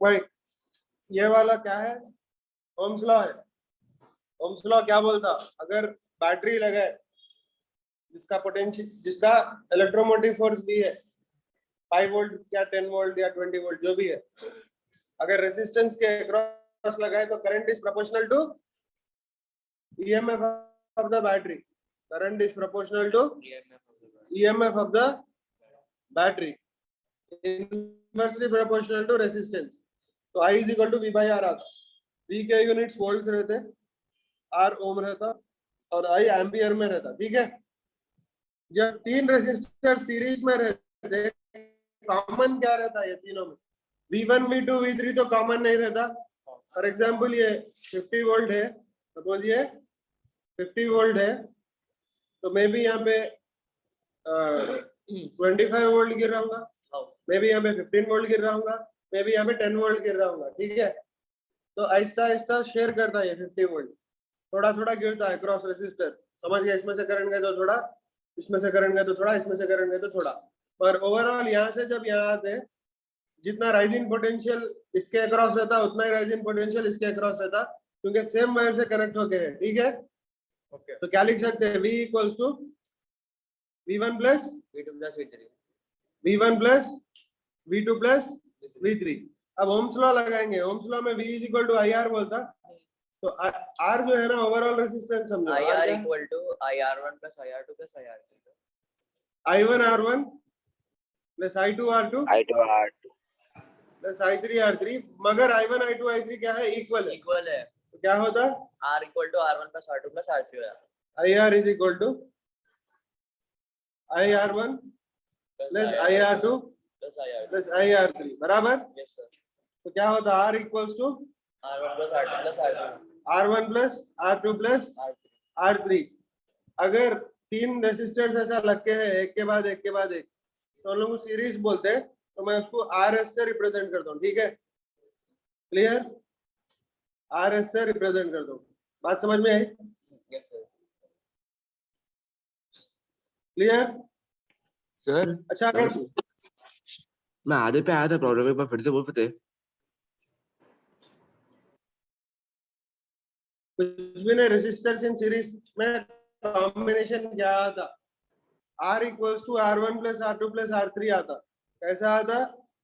वही ये वाला क्या है, ओम्स लॉ है। ओम्स लॉ क्या बोलता, अगर बैटरी लगे जिसका पोटेंशियल, जिसका इलेक्ट्रोमोटिव फोर्स भी है 5 वोल्ट या 10 वोल्ट या 20 वोल्ट जो भी है, अगर रेजिस्टेंस के अक्रॉस लगाए तो current is proportional to EMF of the battery. Current is proportional to EMF of the battery, inversely proportional to resistance. तो I is equal to V by R आता। V के यूनिट्स वोल्ट रहते, R ohm रहता और I ampere में रहता। ठीक है, जब तीन रेजिस्टर सीरीज में रहते कॉमन क्या रहता है ये तीनों में, V1 V2 V3 तो कॉमन नहीं रहता। फॉर एग्जांपल ये 50 वोल्ट है, सपोज ये 50 वोल्ट है, तो मैं भी यहाँ पे 25 वोल्ट गिर रहा हूँ, मैं भी यहाँ पे 15 वोल्ट गिर रहा हूँ, मैं भी यहाँ पे 10 वोल्ट गिर रहा हूँ। ठीक है, तो ऐसा ऐसा शेयर करता है 50 वोल्ट, थोड़ा थोड़ा गिरता है क्रॉस रेसिस्टर। समझ गया, इसमें से करंट गए तो थोड़ा, इसमें से करंट गए तो थोड़ा, इसमें से करंट गए तो थोड़ा, पर ओवरऑल यहाँ से जब यहाँ आते जितना राइजिंग पोटेंशियल इसके अक्रॉस रहता उतना ही राइजिंग पोटेंशियल इसके अक्रॉस रहता, क्योंकि सेम वायर से कनेक्ट होके है। ठीक है, ओके, तो क्या लिख सकते हैं, V equals to V1 plus V2 plus V3, V1 plus V2 plus V3। अब ओम्स लॉ लगाएंगे, ओम्स लॉ में V is equal to IR बोलता, तो R जो है ना ओवरऑल रेजिस्टेंस समझो, IR equal to IR1 plus IR2 plus IR3, I1 R1 plus I2 R2 plus I3 R3, मगर I1 I2 I3 क्या है, इक्वल है, तो क्या होता, R equal to R1 plus R2 plus R3 हो जाता। IR is equal to IR1 plus IR2 plus IR3 बराबर। Yes sir. तो क्या होता, R equals to R1 plus R2 plus R3, R1 plus R2 plus R3। अगर तीन resistors ऐसा लग के है एक के बाद एक के बाद एक, तो हम लोग सीरीज बोलते हैं, तो मैं उसको RS से रिप्रेजेंट करता हूँ। ठीक है, क्लियर, RS से रिप्रेजेंट करता हूँ, बात समझ में आई? Yes sir. Clear sir? अच्छा, अगर मैं आधे पे आया था प्रॉब्लम, एक बार फिर से बोल सकते? कुछ भी नहीं, रेसिस्टर्स इन सीरीज में कॉम्बिनेशन क्या आता, R equals to R1 plus R2 plus R3 आता। कैसा आता,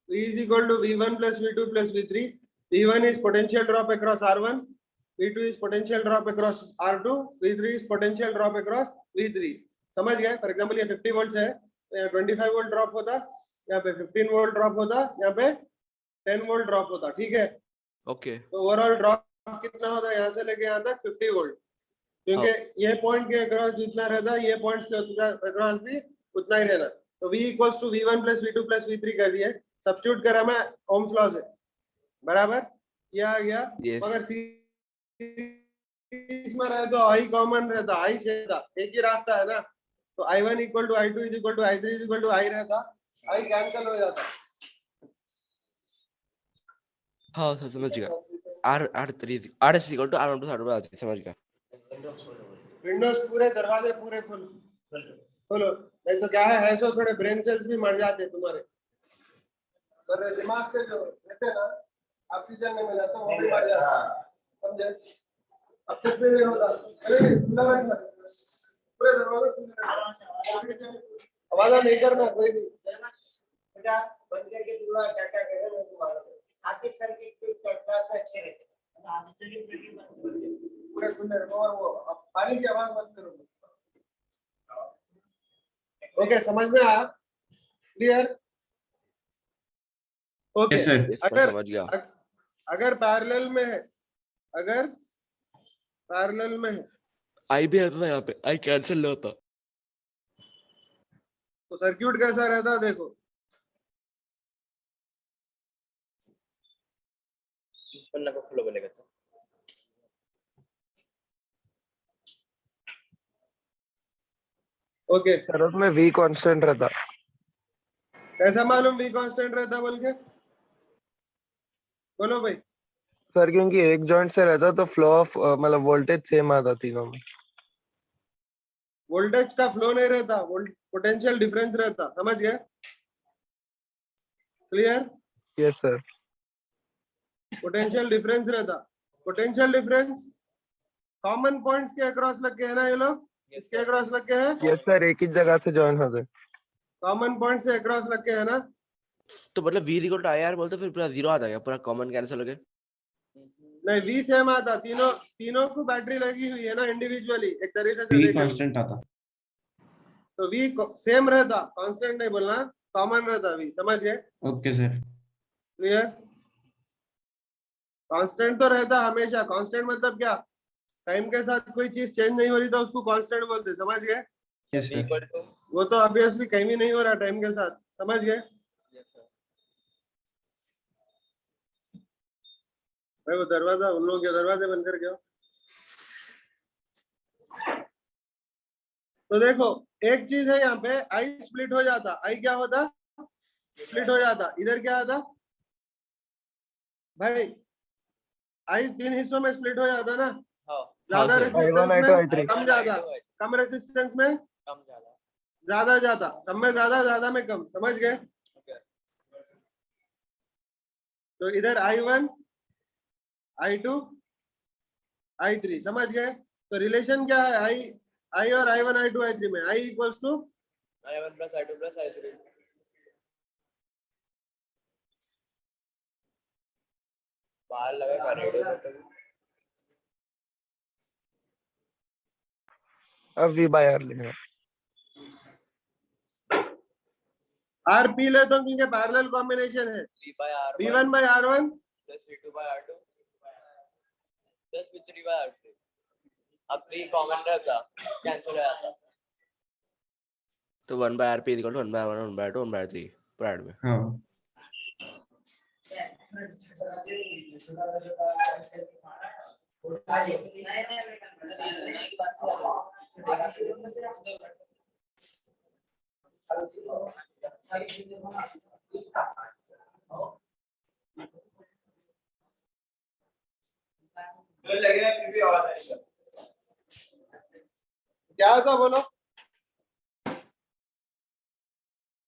V is equal to V1 plus V2 plus V3। V1 is potential drop across R1, V2 is potential drop across R2, V3 is potential drop across V3। समझ गए? For example ये 50 volt है, तो यहाँ 25 volt drop होता, यहाँ पे 15 volt drop होता, यहाँ पे 10 वोल्ट ड्रॉप होता। ठीक है, ओके, तो ओवरऑल ड्रॉप कितना होता है यहाँ से लेके यहाँ तक 50 वोल्ट, क्योंकि ये पॉइंट के अक्रॉस जितना रहता है ये पॉइंट्स के अक्रॉस भी उतना ही रहना। तो V equals to V1 plus V2 plus V3 कर दिए, सब्स्टिट्यूट करा मैं ओम्स लॉ से, बराबर, ये आ गया। yes. मगर सीरीज में रहे तो I कॉमन रहता, I से रहता, एक ही रास्ता है ना, तो I1 equal to I2 is equal to I3 is equal to I रहता, I कैंसिल हो जाता। हाँ सर समझ गया, RS equal to R1 plus R2 plus, समझ गया। विंडोज पूरे दरवाजे पूरे खोलो, नहीं तो क्या है सो थोड़े ब्रेन सेल्स भी मर जाते तुम्हारे, पर दिमाग पे जो रहते हैं ना, ऑक्सीजन नहीं मिला तो वो भी मर जाता, समझे? अब कुछ भी नहीं होता, अरे खुला रखना, पूरे दरवाजे खुले, आवाज नहीं करना कोई भी, बेटा बंद करके दूसरा क्या क्या करें मैं तुम्हारा आगे सर्किट के क्लास में अच्छे रहते हैं, आगे सर्किट पूरे खुले रखो, और वो पानी की आवाज मत करो। ओके, समझ में आया? क्लियर? ओके, अगर पैरेलल में है, अगर पैरेलल में है, आई भी आता यहाँ पे, आई कैंसिल नहीं होता, तो सर्किट कैसा रहता देखो, ओके सर उसमें V कांस्टेंट रहता। कैसा मालूम V कांस्टेंट रहता बोल के? बोलो भाई। सर क्योंकि एक जॉइंट से रहता तो फ्लो ऑफ मतलब वोल्टेज सेम आता तीनों में। वोल्टेज का फ्लो नहीं रहता, पोटेंशियल डिफरेंस रहता, समझ गए? Clear? Yes sir. Potential difference रहता, पोटेंशियल डिफरेंस कॉमन पॉइंट्स के अक्रॉस लग के है ना, ये लोग इसके अक्रॉस लग के है, यस सर, एक ही जगह से ज्वाइन होते। कॉमन पॉइंट से अक्रॉस लग के है ना। तो मतलब v इक्वल टू IR बोलते फिर पूरा 0 आ जाएगा, पूरा कॉमन कैंसिल हो गया। नहीं वी सेम आता, तीनों तीनों को बैटरी लगी हुई है ना इंडिविजुअली, एक तरीके से वी देखें कांस्टेंट आता। तो वी सेम रहता, कांस्टेंट नहीं बोलना, कॉमन रहता वी, समझ गए? Okay sir. क्लियर? कांस्टेंट तो रहता हमेशा, कांस्टेंट मतलब क्या, टाइम के साथ कोई चीज चेंज नहीं हो रही तो उसको कांस्टेंट बोलते, समझ गए? Yes sir. इक्वल टू वो तो ऑब्वियसली कहीं भी नहीं हो रहा टाइम के साथ, समझ गए? भाई वो दरवाजा, उन लोगों के दरवाजे बंद कर गया। तो देखो एक चीज है यहाँ पे, आई स्प्लिट हो जाता, आई क्या होता, स्प्लिट हो जाता, इधर क्या आता भाई, आई 3 हिस्सों में स्प्लिट हो जाता ना, हाँ ज्यादा sir. रेसिस्टेंस I1, में I2, I3. कम ज्यादा, कम रेसिस्टेंस में कम ज्यादा ज्यादा ज्यादा, कम में ज्यादा, ज्यादा में कम, समझ गए? तो इधर I1 I2 I3, समझ गए? तो रिलेशन क्या है, I और I1 I2 I3 में, I equals to I1 plus I2 plus I3 बाहर लगा रेडियो तो अब V by R लिखना। R पी लेता हूँ क्योंकि पैरेलल कॉम्बिनेशन है, V by R1 V1 by R1 plus V2 by R2 plus V3 by R3 अब 3 कॉमन रहता कैंसिल हो जाता तो 1 by RP equal to 1 by 1 1 by 2 1 by 3 पूरा ऐड में। हाँ क्या था, बोलो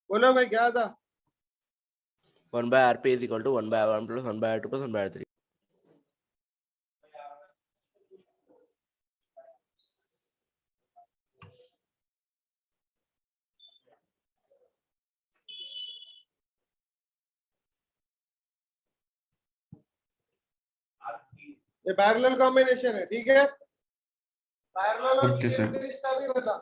बोलो भाई क्या था? 1 by RP is equal to 1 by 1 plus 1 by 2 plus 1 by 3। ये पैरेलल कॉम्बिनेशन है, ठीक है? पैरेलल और Okay, sir. सीरीज का भी बता।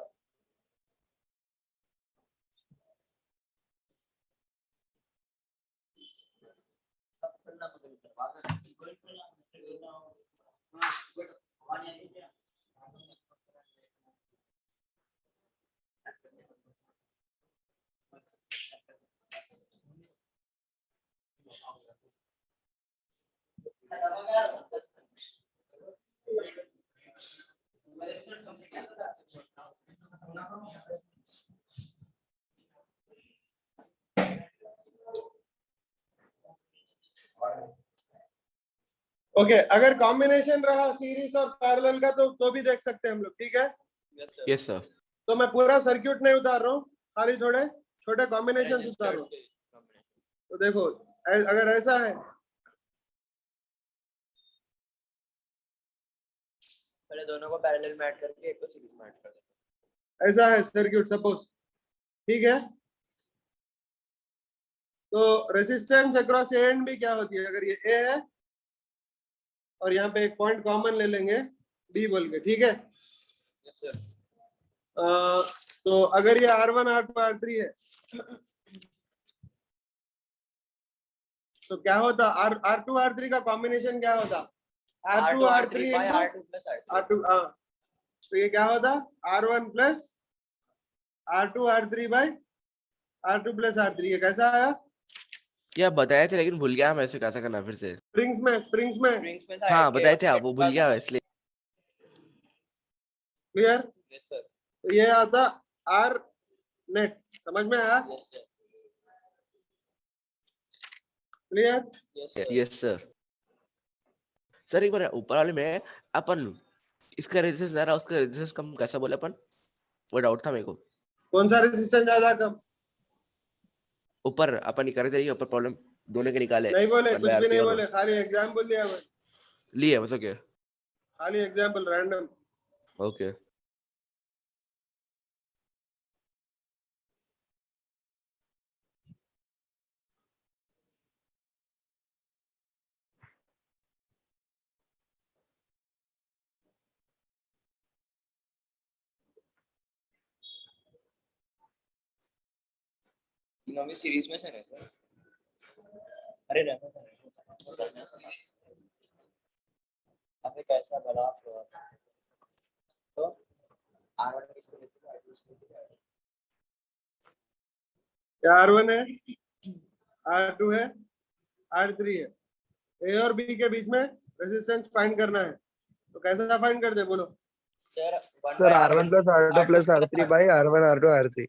ओके अगर कॉम्बिनेशन रहा सीरीज और पैरेलल का तो भी देख सकते हैं हम लोग, ठीक है? Yes sir. तो मैं पूरा सर्किट नहीं उतार रहा हूँ, खाली थोड़े छोटे कॉम्बिनेशन उतार रहा हूँ। तो देखो अगर ऐसा है, पहले दोनों को पैरेलल में ऐड करके एक को सीरीज में ऐड कर देते ऐसा है सर्किट सपोज, ठीक है? तो resistance across A and B क्या होती है, अगर ये ए है और यहाँ पे एक पॉइंट कॉमन ले लेंगे बी बोल के, ठीक है? यस सर तो अगर ये R1 R2 R3 है तो क्या होता, R2 R3 का कॉम्बिनेशन क्या होता, R2 R3 by into R2 plus R3 R2, हाँ तो ये क्या होता, R1 plus R2 R3 by R2 plus R3, ये कैसा आया? क्या बताए थे लेकिन भूल गया मैं, ऐसे कैसा करना फिर से। स्प्रिंग्स में स्प्रिंग्स में था हाँ बताए थे आप, वो भूल गया इसलिए। क्लियर? यस सर तो ये आता R नेट, समझ में आया? Yes sir clear? Yes sir yes sir. Sir एक बार ऊपर वाले में अपन इसका रेजिस्टेंस ज्यादा उसका रेजिस्टेंस कम कैसा बोले अपन, वो डाउट था मेरे को। कौन सा रेजिस्टेंस ज्यादा कम? ऊपर अपन ये कर रहे थे ऊपर प्रॉब्लम दोनों के निकाले नहीं बोले, 1 कुछ by भी RP नहीं और बोले, खाली एग्जाम्पल दिया मैं, लिए बस ओके खाली एग्जाम्पल रैंडम। ओके तीनों भी सीरीज में से नहीं सर। अरे रहने दो। अबे कैसा बड़ा फ्लो तो R1 किसको देते हैं, R2 किसको देते हैं? क्या R1 है, R2 है, R3 है, ए और बी के बीच में रेजिस्टेंस फाइंड करना है, तो कैसा फाइंड करते बोलो? Sir sir R1 plus R2 plus R3 by R1 R2 R3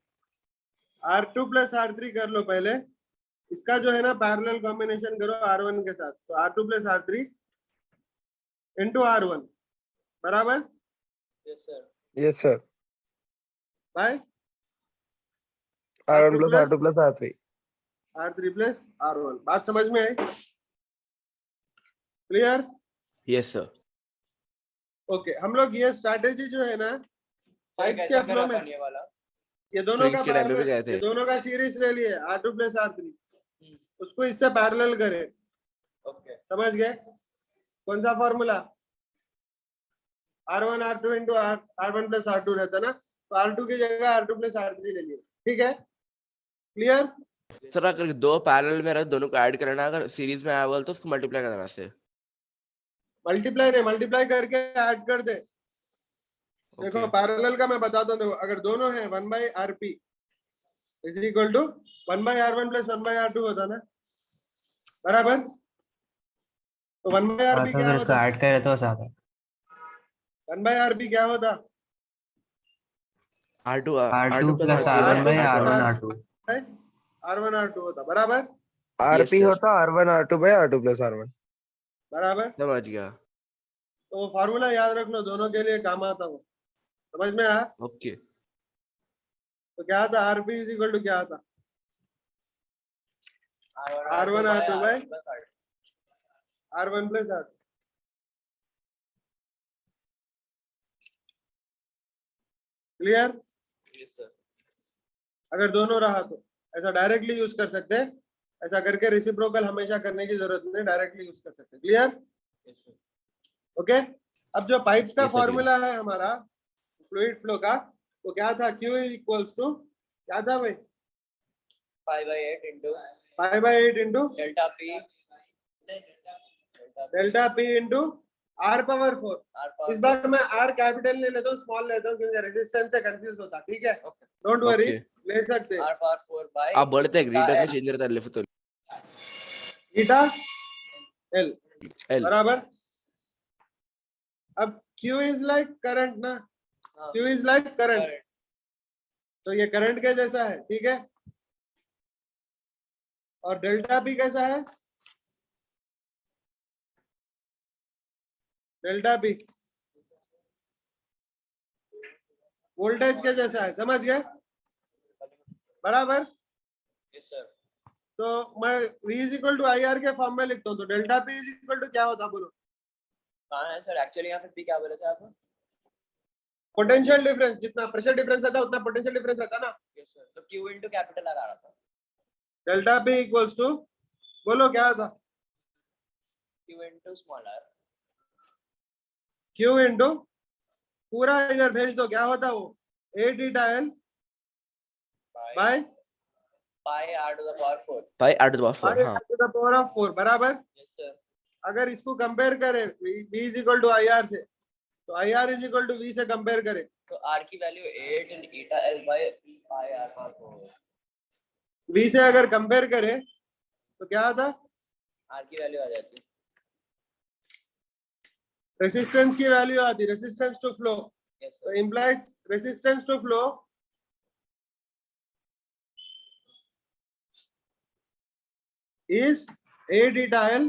R2 plus R3 कर लो पहले, इसका जो है ना पैरेलल कॉम्बिनेशन करो R1 के साथ, तो R2 plus R3 into R1 बराबर yes sir yes sir by R1 plus R2 plus R3 R3 plus R1। बात समझ में आई? क्लियर? यस सर ओके, हम लोग ये स्ट्रैटेजी जो है ना पाइप्स के फ्लो में, ये वाला ये दोनों का Drinks के टाइम पे भी गए पैरेलल, थे। ये दोनों का सीरीज ले लिए R2 प्लस R3, उसको इससे पैरेलल करें, ओके समझ गए? कौन सा formula? R1 R2 into R1 plus R2 रहता ना, तो R2 की जगह R2 प्लस R3 ले लिए, ठीक है? क्लियर? सर अगर दो पैरेलल में रहे दोनों को ऐड करना अगर सीरीज में आया बोल तो उसको मल्टीप्लाई करना से मल्टीप्लाई नहीं, मल्टीप्लाई करके ऐड कर दे। देखो पैरेलल का मैं बताता हूँ, देखो अगर दोनों है 1 by RP is equal to 1 by R1 plus 1 by R2 होता ना, बराबर? तो 1 बाई RP क्या होता? ऐड करे तो साथ 1 बाई RP क्या होता? R2 R2 plus plus R3 R1 by R2 R1 R2 R1 R2 होता, बराबर? RP sir. होता R1 R2 by R2 plus R1 बराबर? समझ गया तो वो फार्मूला याद रख लो, दोनों के लिए काम आता वो, समझ में आया? ओके तो क्या था RP इज इक्वल टू क्या था? R1 R2 by R1 plus R2। Clear? Yes sir अगर दोनों रहा तो ऐसा डायरेक्टली यूज कर सकते हैं, ऐसा करके रेसिप्रोकल हमेशा करने की जरूरत नहीं, डायरेक्टली यूज कर सकते हैं। क्लियर? यस सर ओके, अब जो पाइप्स का Yes, sir, फॉर्मूला है हमारा फ्लूइड फ्लो का, वो क्या था? Q इक्वल्स टू क्या था भाई? 5/8 into 5/8 into delta P delta P into R power 4। R power इस बार मैं R कैपिटल नहीं लेता हूँ, स्मॉल लेता हूँ, क्योंकि रेजिस्टेंस से कंफ्यूज होता, ठीक है? Don't worry, Okay. ले सकते हैं। R power 4 by आप बढ़ते हैं ग्रीडर में चेंज रहता है लिफ्ट तो थीटा L L बराबर। अब Q इज लाइक करंट ना, Q is like current, current तो ये करंट के जैसा है, ठीक है? और डेल्टा P कैसा है? डेल्टा P वोल्टेज के जैसा है, समझ गए? बराबर। यस सर तो मैं V is equal to I R के फॉर्म में लिखता हूँ, तो delta P is equal to क्या होता बोलो? कहाँ है सर एक्चुअली यहाँ पे P क्या बोले थे आप? पोटेंशियल डिफरेंस, जितना प्रेशर डिफरेंस रहता है उतना पोटेंशियल डिफरेंस रहता है ना। यस सर तो Q into कैपिटल R आ रहा था डेल्टा P इक्वल्स टू बोलो क्या था? Q into small r Q into पूरा इधर भेज दो, क्या होता वो? 8 theta L by by pi r to the power 4 pi 8 to the power 4 हाँ टू द पावर ऑफ 4 बराबर। यस सर अगर इसको कंपेयर करें V is equal to I R से, तो I R is equal to V से compare करें, तो r की value 8 into eta L by pi r power 4 V से अगर कंपेयर करें तो क्या आता? r की वैल्यू आ जाती है रेसिस्टेंस की वैल्यू आती, रेसिस्टेंस टू फ्लो, यस तो sir implies resistance to flow is 8 theta L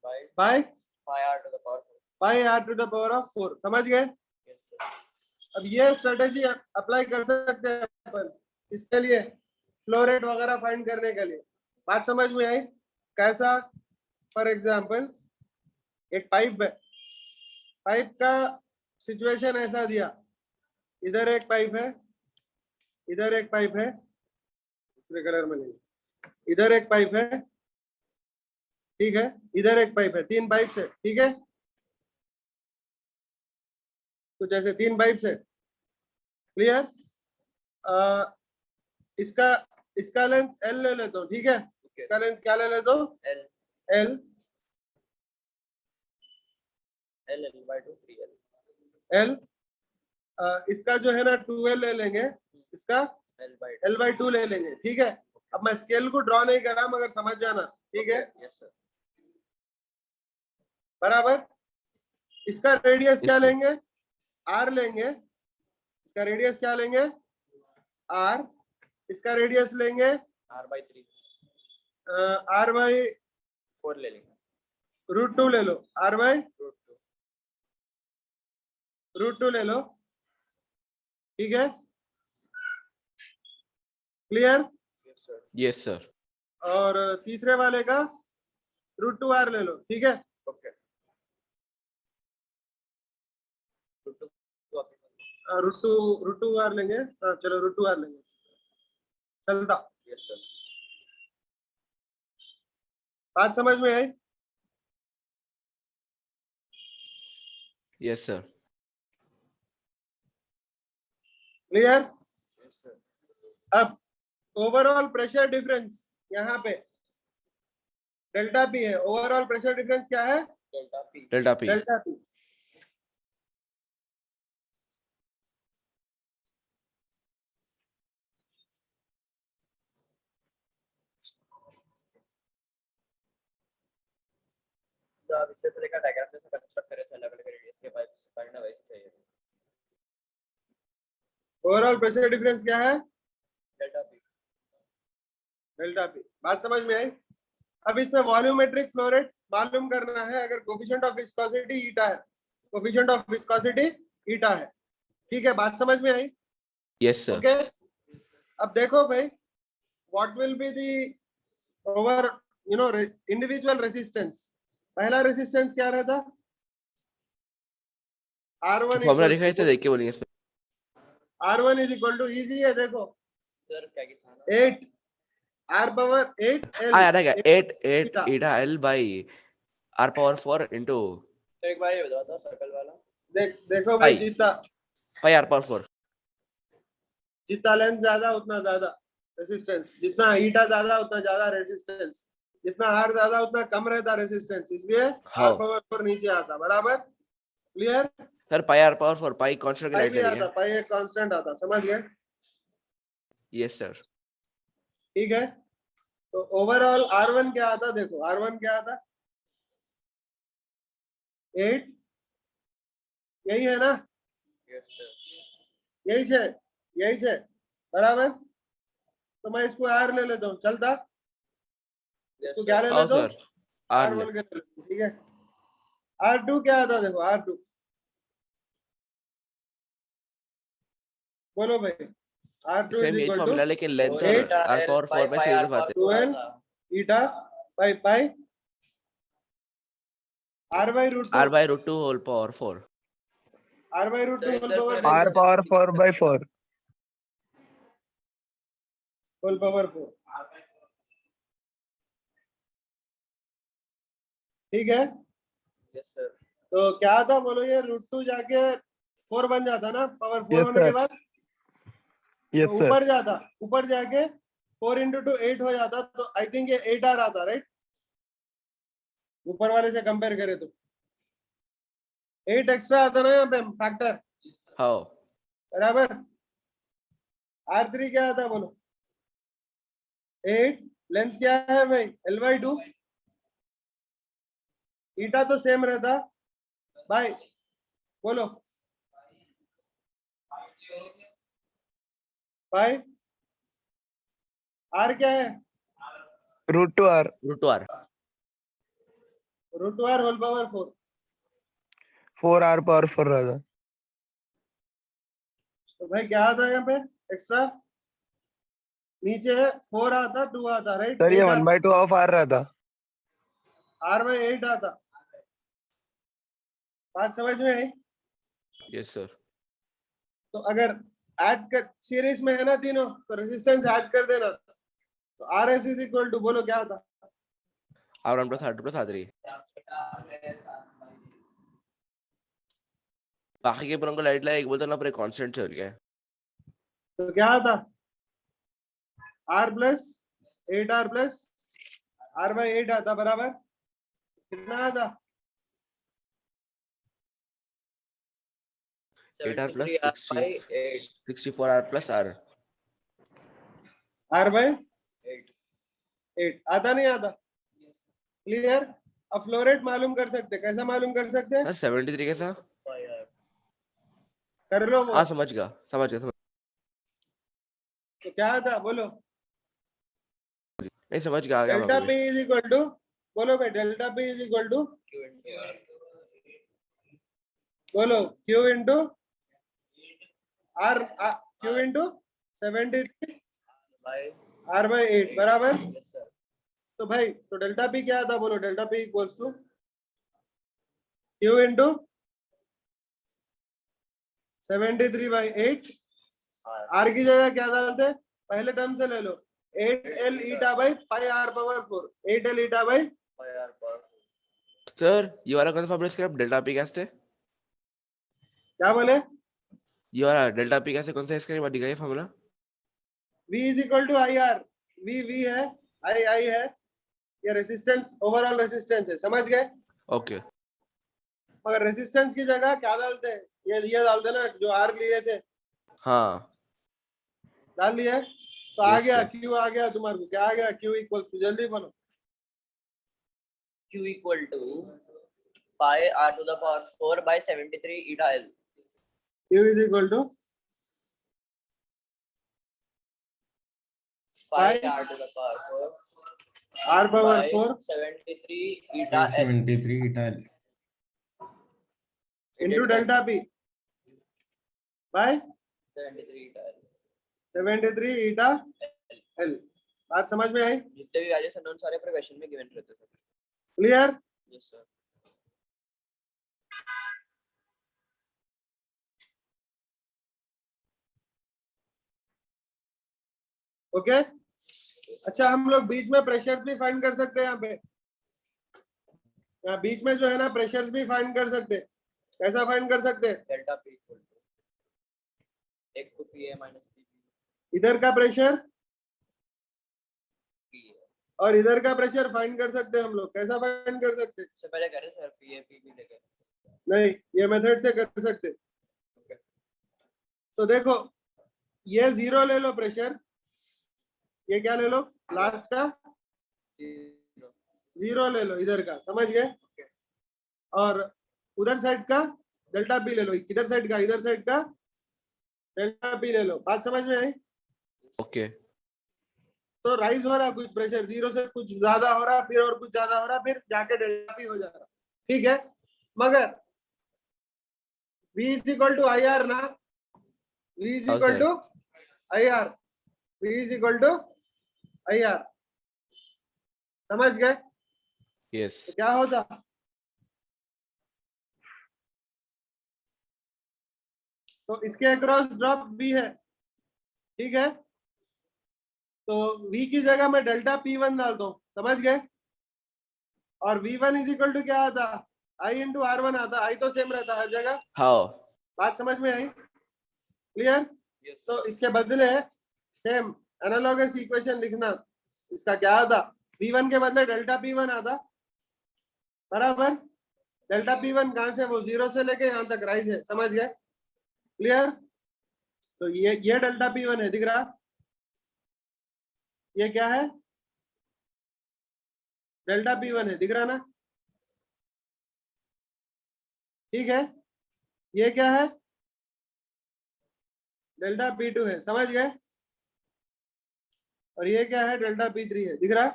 by by pi r to the power 4 pi r to the power of 4। समझ गए? यस सर अब ये स्ट्रेटेजी अप्लाई कर सकते हैं अपन इसके लिए, फ्लो रेट वगैरह फाइंड करने के लिए। बात समझ में आई? कैसा? फॉर एग्जाम्पल एक पाइप है, पाइप का सिचुएशन ऐसा दिया, इधर एक पाइप है, इधर एक पाइप है, दूसरे कलर में नहीं, इधर एक पाइप है, ठीक है, इधर एक पाइप है, 3 पाइप है, ठीक है, कुछ ऐसे 3 पाइप है, क्लियर? इसका इसका लेंथ एल ले लेता हूँ, ठीक है, इसका लेंथ क्या ले लेता हूँ? L L L L by 2 3 L L इसका जो है ना 2L ले लेंगे, इसका L by L by 2 ले लेंगे, ठीक है। अब मैं स्केल को ड्रॉ नहीं कर रहा, मगर समझ जाना, ठीक है, yes sir बराबर। इसका रेडियस क्या sir. लेंगे? आर लेंगे, इसका रेडियस क्या लेंगे? आर, इसका रेडियस लेंगे R by 3 आर बाई 4 ले लेंगे √2 ले लो, आर बाई √2 √2 ले लो, ठीक है, clear? yes sir Yes sir. और तीसरे वाले का √2 आर ले लो, ठीक है, okay √2 √2 आर लेंगे, हाँ चलो √2 आर लेंगे, चलता। yes sir बात समझ में आई? Yes sir. Clear? yes sir अब ओवरऑल प्रेशर डिफरेंस यहाँ पे डेल्टा पी है, ओवरऑल प्रेशर डिफरेंस क्या है? delta P Delta P. Delta P. तो आप इससे पहले का डायग्राम जैसे कंस्ट्रक्ट करे थे अलग अलग रेडियस के पाइप पढ़ना वैसे चाहिए ओवरऑल प्रेशर डिफरेंस क्या है? Delta P delta P. बात समझ में आई? अब इसमें वॉल्यूमेट्रिक फ्लो रेट मालूम करना है, अगर कोफिशिएंट ऑफ विस्कोसिटी ईटा है, कोफिशिएंट ऑफ विस्कोसिटी ईटा है, ठीक है, बात समझ में आई? Yes sir. ओके, अब देखो भाई, what will be the over individual resistance. पहला रेजिस्टेंस क्या रहता? R1 फॉर्मूला लिखा है इसे देख के बोलेंगे इसमें. R1 is equal to, easy है देखो, सर क्या की था ना 8 R पावर 8 L, याद आ गया 8 theta. eta L by R power 4 into तो एक बार ये बताओ तो सर्कल वाला देखो भाई, pi जितना pi R power 4. जितना लेंथ ज्यादा उतना ज्यादा रेजिस्टेंस, जितना ईटा ज्यादा उतना ज्यादा रेजिस्टेंस, जितना आर ज्यादा उतना कम रहता रेजिस्टेंस, इसलिए हाँ. आर पावर 4 नीचे आता, बराबर, clear? Sir pi R power 4 pi constant की पाई लाइट भी ले आता, लिया. पाई एक कांस्टेंट आता, समझ गए? Yes sir. ठीक है, तो ओवरऑल R1 क्या आता? देखो R1 क्या आता? 8, यही है ना, यस सर यही है, बराबर। तो मैं इसको R ले लेता हूँ, चलता? इसको क्या ले हाँ लेता हूँ? सर R R1 ले. के ले लेता हूँ, ठीक है। R2 क्या आता? देखो R2, बोलो भाई। R2 सेम is यही equal to फॉर्मूला लेकिन लेंथ और एट R power 4 में से आते. 2L eta by pi R by root 2, R by root 2 whole power 4. R by root 2 Sir, whole इधर power पे 4, R power 4 by 4. whole power 4, ठीक है। यस सर तो क्या था बोलो, ये रूट 2 जाके 4 बन जाता ना, पावर 4 Yes, होने के sir. बाद Yes तो sir. ऊपर जाता, ऊपर जाके 4 into 2 8 हो जाता, तो आई थिंक ये 8 आ रहा था, राइट? ऊपर वाले से कंपेयर करें तो 8 एक्स्ट्रा आता ना यहाँ पे फैक्टर, हाँ. बराबर। R3 क्या आता बोलो? 8, लेंथ क्या है भाई? L by 2, ईटा तो सेम रहता भाई, बोलो भाई। R क्या है? Root 2 R. Root 2 R. Root 2 R whole power 4, 4 R power 4 रहता. तो भाई क्या आता है यहाँ पे एक्स्ट्रा? नीचे 4 आता 2 आता राइट सर ये 1/2 ऑफ आर रहा था। R/8 आता। बात समझ में आई? Yes sir. तो अगर ऐड कर सीरीज में है ना तीनों तो रेजिस्टेंस ऐड कर देना तो RS इज इक्वल टू बोलो क्या होता? R1 plus R2 plus R3। बाकी के पूरा लाइट लाइक बोलते ना पूरे कांस्टेंट चल गया है। तो क्या आता? R plus 8R plus R/8 आता बराबर कितना आता? 8R plus 73 by 8 64R plus R। R/8 आता नहीं आता? क्लियर? अब फ्लो रेट मालूम कर सकते, कैसा मालूम कर सकते हैं? सर 73 कैसा? कर लो वो। हाँ समझ गया समझ गया समझ। तो क्या आता बोलो? नहीं समझ गया आ गया डेल्टा मुझे। P इज इक्वल टू बोलो भाई delta P is equal to बोलो Q into R Q into 73 R/8 बराबर। yes sir तो भाई तो डेल्टा P क्या आता बोलो? Delta P equals to Q into 73/8 R की जगह क्या डालते हैं? पहले टर्म से ले लो 8L eta by pi R power 4 8L eta by sir ये वाला कौन सा फॉर्मूला इसका डेल्टा पी कैसे? क्या बोले? ये वाला डेल्टा पी कैसे कौन सा इसका बाद दिखाइए formula. V is equal to IR V है I है ये रेसिस्टेंस ओवरऑल रेसिस्टेंस है समझ गए? ओके मगर रेसिस्टेंस की जगह क्या डालते हैं? ये डालते ना जो R लिए थे हाँ डाल दिए तो आ Yes, गया sir. Q आ गया तुम्हारे को क्या आ गया? Q इक्वल्स टू जल्दी बोलो Q equal to pi R to the power 4 by 73 eta L Q is equal to pi Pi R to the power 4 R power by 4 73 eta L 73 eta L into delta P by 73 eta L 73 eta L। बात समझ में आई? जितने भी values unknown सारे पर question में given रहते हैं क्लियर? यस सर ओके अच्छा हम लोग बीच में प्रेशर भी फाइंड कर सकते हैं यहाँ पे यहाँ बीच में जो है ना प्रेशर्स भी फाइंड कर सकते हैं। कैसा फाइंड कर सकते हैं? Delta P equal to 1 to PA minus PB इधर का प्रेशर PA और इधर का प्रेशर फाइंड कर सकते हैं हम लोग। कैसा फाइंड कर सकते हैं? से पहले करें सर PA PB लेके नहीं ये मेथड से कर सकते हैं। तो देखो ये 0 ले लो प्रेशर ये क्या ले लो लास्ट का 0 ले लो इधर का समझ गए? और उधर साइड का डेल्टा P ले लो इधर साइड का डेल्टा P ले लो। बात समझ में आई? ओके तो राइज हो रहा कुछ प्रेशर 0 से कुछ ज्यादा हो रहा फिर और कुछ ज्यादा हो रहा फिर जाके डेल्टा P हो जा रहा ठीक है। मगर V is equal to IR ना V इज हाँ, equal sir. To IR V is equal to IR समझ गए? यस तो क्या होता? तो इसके अक्रॉस ड्रॉप V है ठीक है। तो V की जगह मैं डेल्टा P1 डालता हूँ समझ गए? और V1 इज इक्वल टू क्या आता? I इंटू R1 आता। I तो सेम रहता हर जगह। हाँ बात समझ में आई? क्लियर? यस तो इसके बदले सेम एनालॉगस इक्वेशन लिखना। इसका क्या आता? V1 के बदले डेल्टा P1 आता बराबर। डेल्टा P1 कहां से? वो 0 से लेके यहाँ तक राइज है समझ गए? क्लियर? तो ये डेल्टा P1 है दिख रहा? ये क्या है? डेल्टा P1 है दिख रहा ना? ठीक है। ये क्या है? डेल्टा P2 है समझ गए? और ये क्या है? डेल्टा P3 है दिख रहा?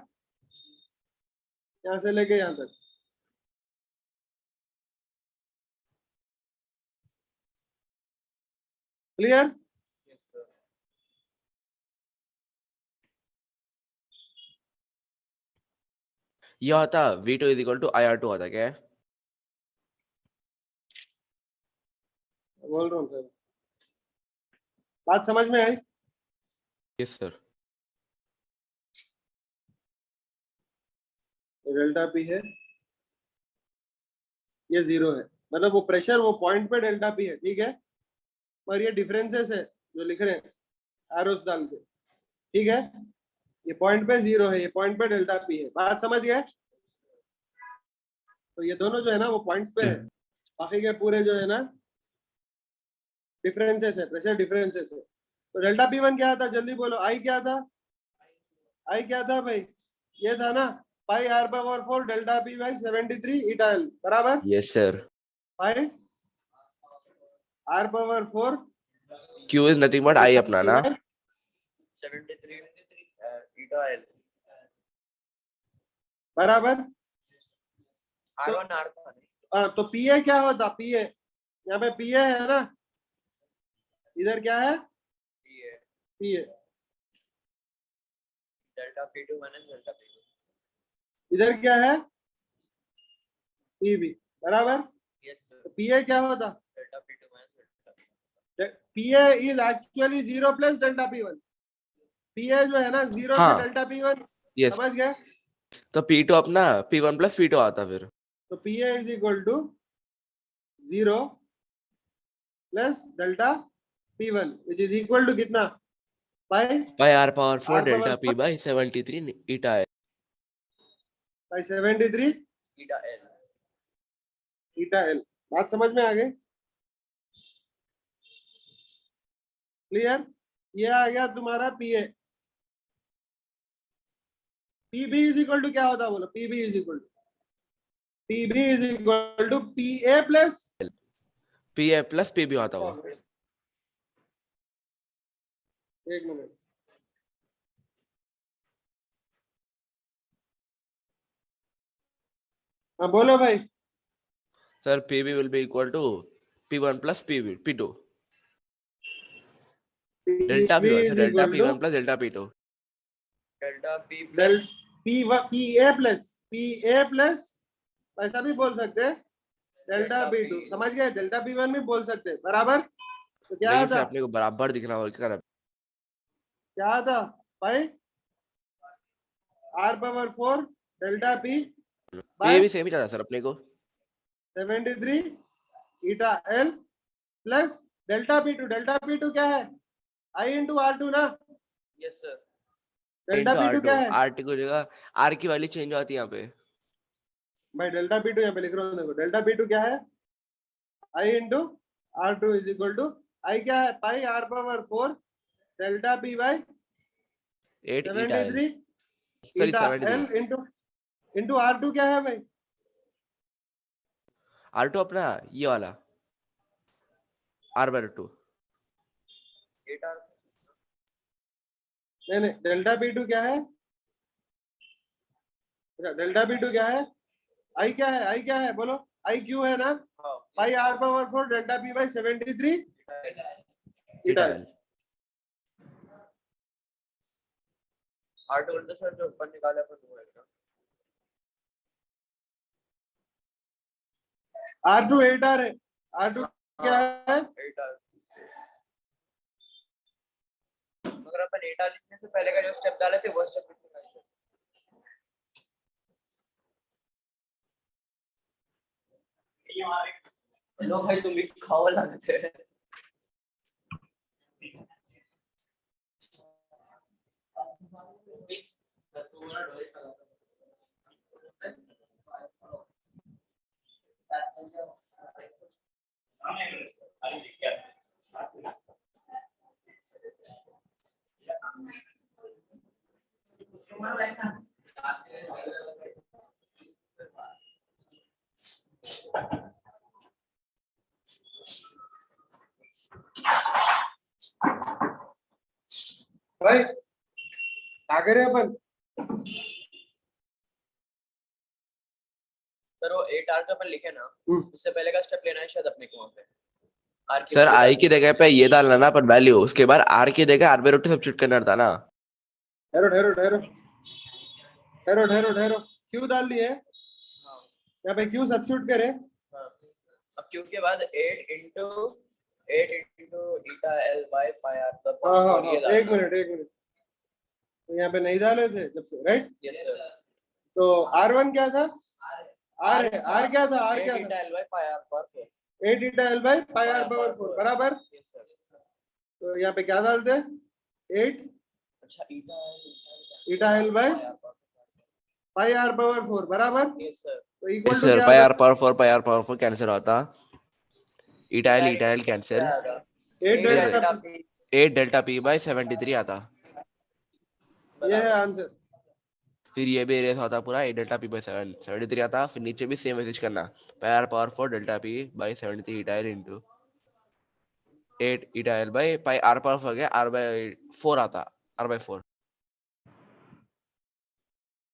यहां से लेके यहां तक। क्लियर? ये होता V2 is equal to IR2 होता क्या है? बोल रहा हूँ सर, बात समझ में आई? Yes sir. डेल्टा पी है, ये 0 है, मतलब वो प्रेशर वो पॉइंट पे डेल्टा पी है, ठीक है, पर ये डिफरेंसेस है जो लिख रहे हैं एरोस डाल के, ठीक है, ये पॉइंट पे 0 है, ये पॉइंट पे डेल्टा पी है, बात समझ गए? तो ये दोनों जो है ना वो पॉइंट्स पे है, बाकी के पूरे जो है ना डिफरेंसेस है, प्रेशर डिफरेंसेस है। तो डेल्टा पी वन क्या था, जल्दी बोलो, आई क्या था? आई क्या था भाई? ये था ना pi R power 4 delta P by 73 eta L, बराबर? Yes sir. Pi R power 4 Q is nothing but I अपना ना। 73 eta L बराबर। R1 R था नहीं हाँ, तो पीए क्या होता? पीए यहाँ पे पीए है ना, इधर क्या है? ये पीए, delta P2 minus delta P2 इधर क्या है? पीबी, बराबर। यस सर तो पीए क्या होता? Delta P2 minus delta PA is actually 0 plus delta P one. PA जो है ना 0 हाँ। से डेल्टा पी वन, यस। समझ गए? तो P2 अपना P1 प्लस P2 आता फिर। तो PA is equal to 0 plus delta P one which is equal to कितना? By pi R power 4 R delta power P by 73 eta है। By 73 eta L eta L. बात समझ में आ गई? क्लियर? ये आ गया तुम्हारा PA. PB is equal to क्या होता? बोलो, PB is equal to PA plus PA plus PB होता वो। एक मिनट, हाँ बोलो भाई। Sir PB will be equal to P1 plus P2 delta PB P1 sir is delta equal to P1 plus delta P2 delta P del plus PA plus ऐसा भी बोल सकते हैं, डेल्टा पी टू, समझ गए? डेल्टा पी वन भी बोल सकते हैं, बराबर। तो क्या लेकिन सर था? अपने को बराबर दिखना होगा। क्या था भाई? R power 4 delta P PA by भी सेम ही था सर अपने को। 73 eta L plus delta P two. Delta P two क्या है? आई इंटू आर टू ना। Yes sir delta P two क्या है R2 की जगह R की वैल्यू चेंज होती है यहाँ पे। भाई? डेल्टा पी टू यहाँ पे लिख रहा हूँ, देखो डेल्टा पी टू क्या है? I into R two is equal to I क्या है? Pi R power 4 delta P by 8 eta L 73 sorry eta 73 L into R two क्या है भाई? R2 अपना ये वाला R/2 eta नहीं, डेल्टा पी टू क्या है? अच्छा, डेल्टा पी टू क्या है? आई क्या है? आई क्या है बोलो? आई क्यू है ना, हाँ pi R power 4 delta P by 73 eta eta L। R2 बोलते सर जो ऊपर निकाला था वो है क्या आर टू 8 आर है। आर टू क्या है? eta मगर अपन eta लिखने से पहले का जो स्टेप डाले थे वो स्टेप लिखना है लो भाई तुम भी खाओ लगते हैं भाई क्या करे अपन? सर वो 8R जो अपन लिखे ना उससे पहले का स्टेप लेना है शायद अपने को वहां पे R की सर value I की जगह पे ये डालना ना पर वैल्यू, उसके बाद R की जगह R/2 सब्स्टिट्यूट करना था ना। ठहरो ठहरो ठहरो ठहरो ठहरो ठहरो क्यू डाल दिए, हाँ यहाँ पे क्यू सब्स्टिट्यूट करें, हाँ। अब क्यू के बाद 8 into eta L by pi r the हाँ हाँ ये हाँ, एक मिनट, तो यहाँ पे नहीं डाले थे जब से, राइट? Yes sir. तो R1 क्या था? R है, R क्या था? R 8 क्या eta था? L by pi r power 4 8 eta L by pi r power 4 बराबर। Yes sir. तो यहाँ पे क्या डालते हैं? 8 अच्छा eta L by pi r power 4 बराबर। Yes sir. तो इक्वल यस टू सर, क्या पाई आता R power 4 pi R power 4 cancel होता, ईटा एल कैंसिल, है? 8 फिर डेल्टा 8 डेल्टा पी बाई 73 आता, ये है आंसर। फिर ये भी एरिया होता पूरा 8 डेल्टा पी बाई 73 आता, फिर नीचे भी सेम मैसेज करना, pi R power 4 delta P by 73 eta L into 8 eta L by pi R power 4 गया आर बाई 4 आता, आर बाई 4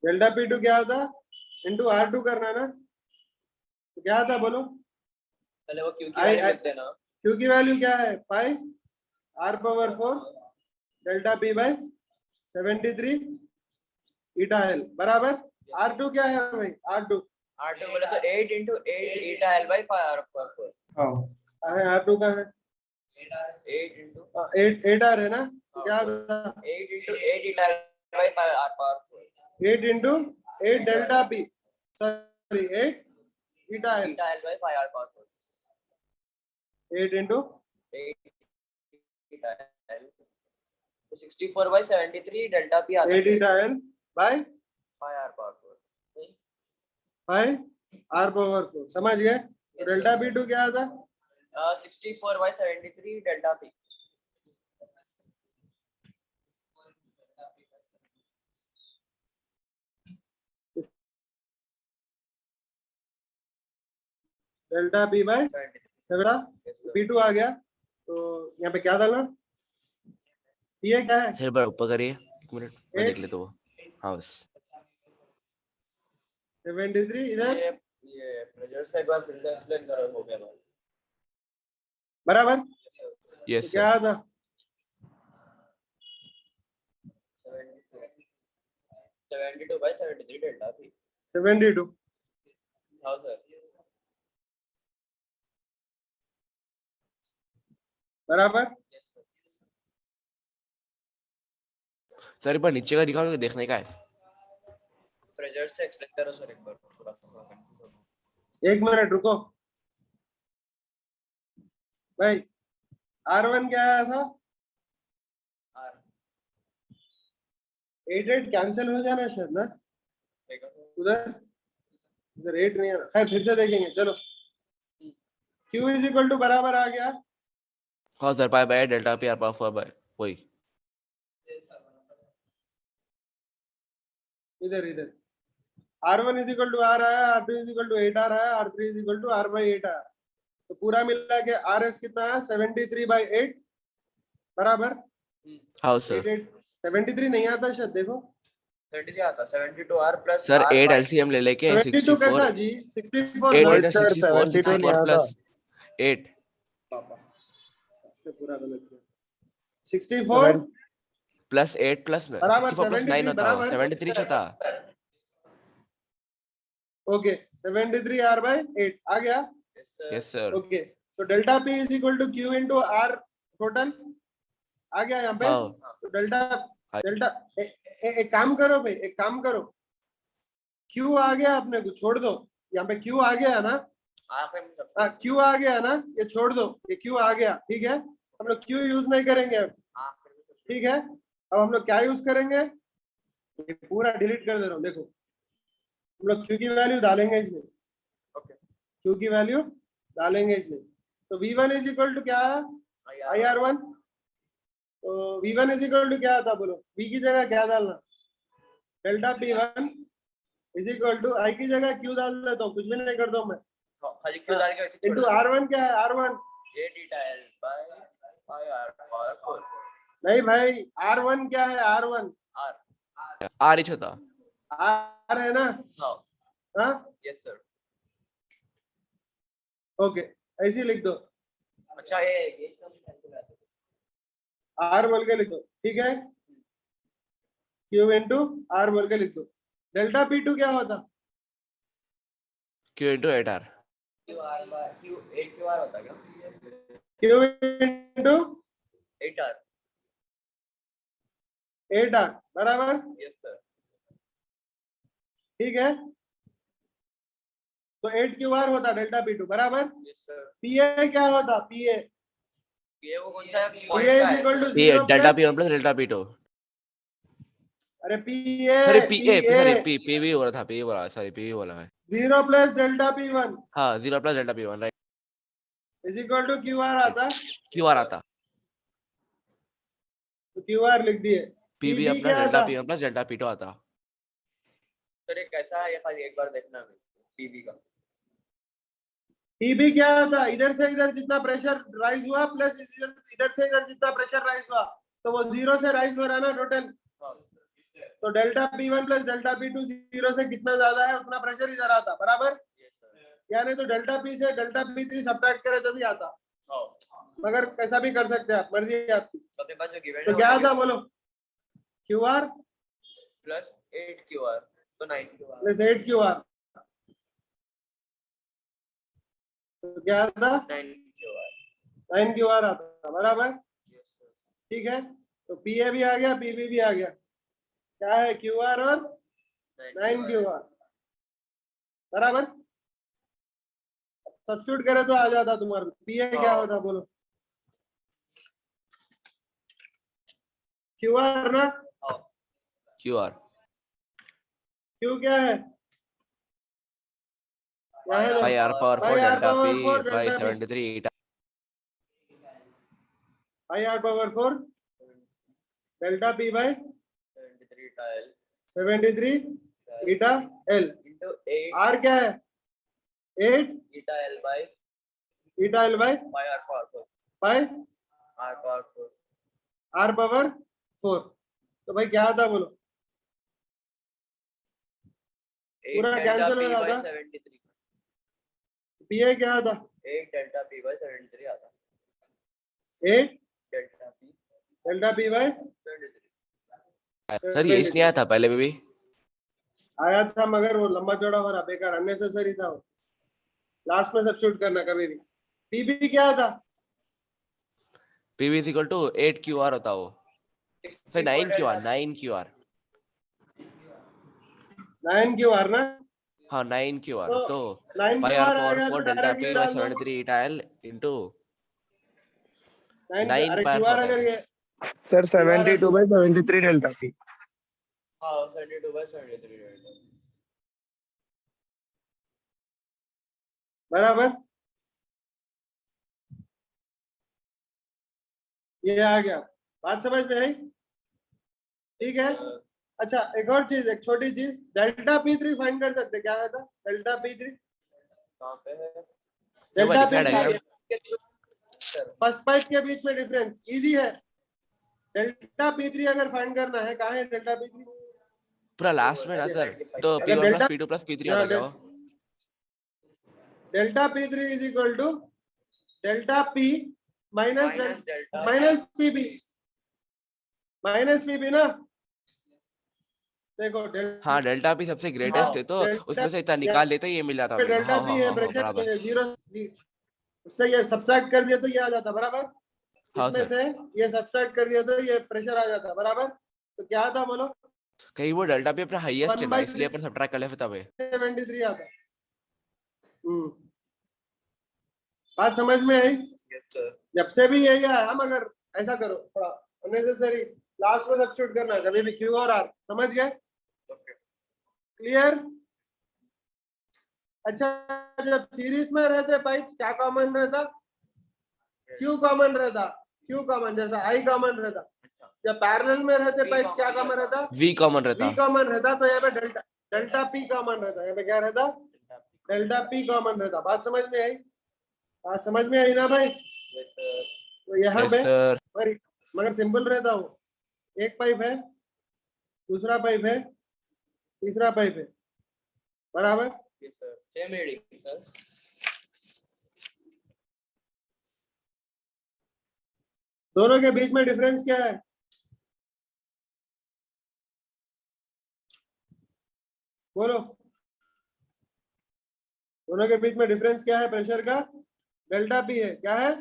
डेल्टा P2 क्या था? इंटू R2 करना ना, तो क्या था बोलो? पहले वो क्यू की I- वैल्यू I- लिख देना। क्यू की वैल्यू क्या है? पाई R power 4 delta P by 73 eta L बराबर। R2 क्या है भाई? R2 R2 बोले तो 8 into 8 eta L by pi r power 4 हाँ है, R2 का है 8 into 8 R है ना, तो क्या था? 8 into 8 eta L by pi r power 4 8 into 8 delta P, sorry 8 eta L, eta L by pi r power 4 8 into 8 eta L तो 64 by 73 डेल्टा p आता 8 eta L by pi r power 4 by R power 4, समझ गए? तो delta P2 क्या था? 64 by 73 delta p delta P by 7 P2 आ गया, तो यहाँ पे क्या डालना? ये क्या है? सर बार ऊपर करिए, एक मिनट मैं देख लेता हूँ, हाँ बस 73 इधर ये प्रेशर से एक बार फिर से एक्सप्लेन करो, हो गया बराबर। तो यस क्या सर, था? 72 by 73 डेल्टा p 72 हाँ सर बराबर। सर एक बार नीचे का दिखाओ, देखने का है, प्रेशर से एक्सप्लेन करो सर एक बार थोड़ा एक मिनट रुको भाई, R1 क्या आया था? 8 कैंसिल हो जाना शायद ना, उधर इधर 8 नहीं आना, खैर फिर से देखेंगे, चलो। Q इज इक्वल टू बराबर आ गया, हाँ sir, pi by delta P R power 4 by वही, इधर इधर R1 is equal to R आया, R2 is equal to 8 R आया, R3 is equal to R by 8 आया, तो पूरा मिला के RS कितना है? 73 बाई 8 बराबर। हाँ सर 73 नहीं आता शायद, देखो 73 आता 72 r plus sir r 8 by LCM ले लेके 72 कैसा 64 जी? 64 8 ना? इंटू 64 64 प्लस 8 पापा सबसे पूरा गलत किया। 64 प्लस 8 प्लस बराबर 64 प्लस 9 73 होता, बराबर। 73 होता, ओके 73 R बाय 8 आ गया। यस सर, ओके तो delta P is equal to Q into R total आ गया यहाँ पे। हाँ तो डेल्टा हाँ। डेल्टा एक काम करो भाई, एक काम करो, Q आ गया, अपने को छोड़ दो, यहाँ पे Q आ गया ना, Q आ गया ना, ये छोड़ दो, ये Q आ गया, ठीक है, हम लोग Q यूज नहीं करेंगे अब, ठीक है। अब हम लोग क्या यूज करेंगे? ये पूरा डिलीट कर दे रहा हूँ, देखो हम लोग Q की वैल्यू डालेंगे इसमें, Q की वैल्यू डालेंगे इसमें, तो V1 इज इक्वल टू क्या है? IR1, तो V1 इज इक्वल टू क्या था बोलो? V की जगह क्या डालना? Delta P1 is equal to I की जगह Q डाल देता हूँ, कुछ भी नहीं करता हूँ मैं, खाली क्यों डाल के ऐसे इंटू R1 क्या है? R1 8 eta L by pi r power 4 नहीं भाई, R1 क्या है? R1 r आर एच होता, R है ना, हाँ हाँ यस सर। ओके ऐसे ही लिख दो, अच्छा ये कैंसिल आता R बोल के लिखो, ठीक है, Q इंटू R बोल के लिख दो। डेल्टा P2 क्या होता? Q into 8R. Q 8QR होता क्या? Q into 8R. 8R बराबर, Yes sir. ठीक है। तो 8QR होता डेल्टा P2 बराबर। Yes sir. PA क्या होता, PA ये वो कौन सा है? PA Point का is है? equal to P 0 delta plus, P1 plus delta P2. अरे PA Sorry PA sorry PA PV बोला था, PV बोला, sorry PV बोला मैं. 0 plus डेल्टा P1 हाँ 0 plus delta P1 right. is equal to QR आता, QR आता. तो QR लिख दिए। PV PB अपना क्या delta आता, P1 plus delta P2 आता. सर ये कैसा है? ये खाली एक बार देखना है पीबी का। PB क्या आता, इधर से इधर जितना प्रेशर राइज हुआ प्लस इधर से इधर जितना प्रेशर राइज हुआ, तो वो 0 से राइज हो रहा है ना टोटल। हाँ। तो delta P1 plus delta P2 0 से कितना ज्यादा है उतना प्रेशर इधर आता बराबर। Yes sir. यानी तो डेल्टा P से डेल्टा P3 सब्ट्रैक्ट करे तो भी आता, हाँ। मगर कैसा भी कर सकते हैं आप, मर्जी है आपकी। तो अपने पास जो गिवन तो है क्या वो आता बोलो, QR प्लस 8QR तो 9QR। प्लस 8QR, तो क्या आता 9QR। 9QR आता बराबर, Yes sir. ठीक है। तो PA भी आ गया, PB भी आ गया, क्या है QR और 9QR बराबर। सब्स्टिट्यूट करे तो आ जाता तुम्हारा PA क्या होता बोलो, QR ना, हाँ। QR. Q क्या है, क्या है Pi R power 4 Pi R delta power P 4 by delta P, 73 eta. Pi R power 4 delta P by 73 tile 73 eta L, into 8 R क्या है 8 eta L by eta L by pi R power 4 pi R power 4 R power 4। तो भाई क्या आता बोलो, 8 पूरा delta cancel P हो by जाता। 73 PA क्या आता 8 delta P by 73 आता 8 delta P delta P by 73। Sir ये नहीं आया था पहले भी आया था, मगर वो लंबा चौड़ा हो रहा, बेकार अननेसेसरी था वो, लास्ट में सब्स्टिट्यूट करना कभी भी। PB क्या था PV is equal to 8 QR होता वो, सर 9 QR 9 QR. 9 QR ना, हाँ 9 QR. तो तो 9 pi R QR power आएगा 4 तो delta डायरेक्टली P by डाल दो 73 eta L into 9, 9 अरे pi QR 4 अगर है. ये सर 72 by 73 डेल्टा पी. हाँ 72 by 73 delta बराबर, ये आ गया, बात समझ में आई, ठीक है। अच्छा एक और चीज, एक छोटी चीज, डेल्टा P3 फाइंड कर सकते, क्या रहता डेल्टा P3, कहाँ पे है? डेल्टा दिखाया P3 सर फर्स्ट पाइप के बीच में डिफरेंस इजी है। डेल्टा P3 अगर फाइंड करना है, कहाँ है डेल्टा P3, पूरा लास्ट में ना सर, तो अगर P1 plus delta P2 plus P3 होता क्या वो? Delta P3 is equal to delta P minus delta minus PB, minus PB ना, देखो हाँ डेल्टा P सबसे ग्रेटेस्ट है, तो उसमें से इतना निकाल लेते ये मिल जाता अपने को. डेल्टा हाँ P हाँ है हाँ ब्रैकेट बराबर. में 0, उससे ये सब्ट्रैक्ट कर दिया तो ये आ जाता बराबर, हाँ इसमें सर, से ये सब्ट्रैक्ट कर दिया तो ये प्रेशर आ जाता बराबर। तो क्या था बोलो, कहीं वो डेल्टा P अपना हाईएस्ट है ना, 1/73 इसलिए अपन सब्ट्रैक्ट कर लेते तब है. 73 आता। बात समझ में आई, yes sir जब से भी यही आया, मगर ऐसा करो थोड़ा अननेसेसरी, लास्ट में सब्स्टिट्यूट करना कभी भी Q और R, समझ गए, okay क्लियर। अच्छा जब सीरीज में रहते पाइप्स क्या कॉमन रहता, Q कॉमन रहता, Q कॉमन जैसा I कॉमन रहता। जब पैरेलल में रहते पाइप्स क्या कॉमन रहता, V कॉमन रहता. V कॉमन रहता, तो यहाँ पे डेल्टा P कॉमन रहता, यहाँ पे क्या रहता डेल्टा P कॉमन रहता। बात समझ में आई, बात समझ में आई ना भाई। yes sir तो यहाँ यस पे सर. मगर सिंपल रहता हूँ, एक पाइप है, दूसरा पाइप है, तीसरा पाइप है बराबर, yes sir same reading sir दोनों के बीच में डिफरेंस क्या है, बोलो दोनों के बीच में डिफरेंस क्या है प्रेशर का? डेल्टा पी है। क्या है?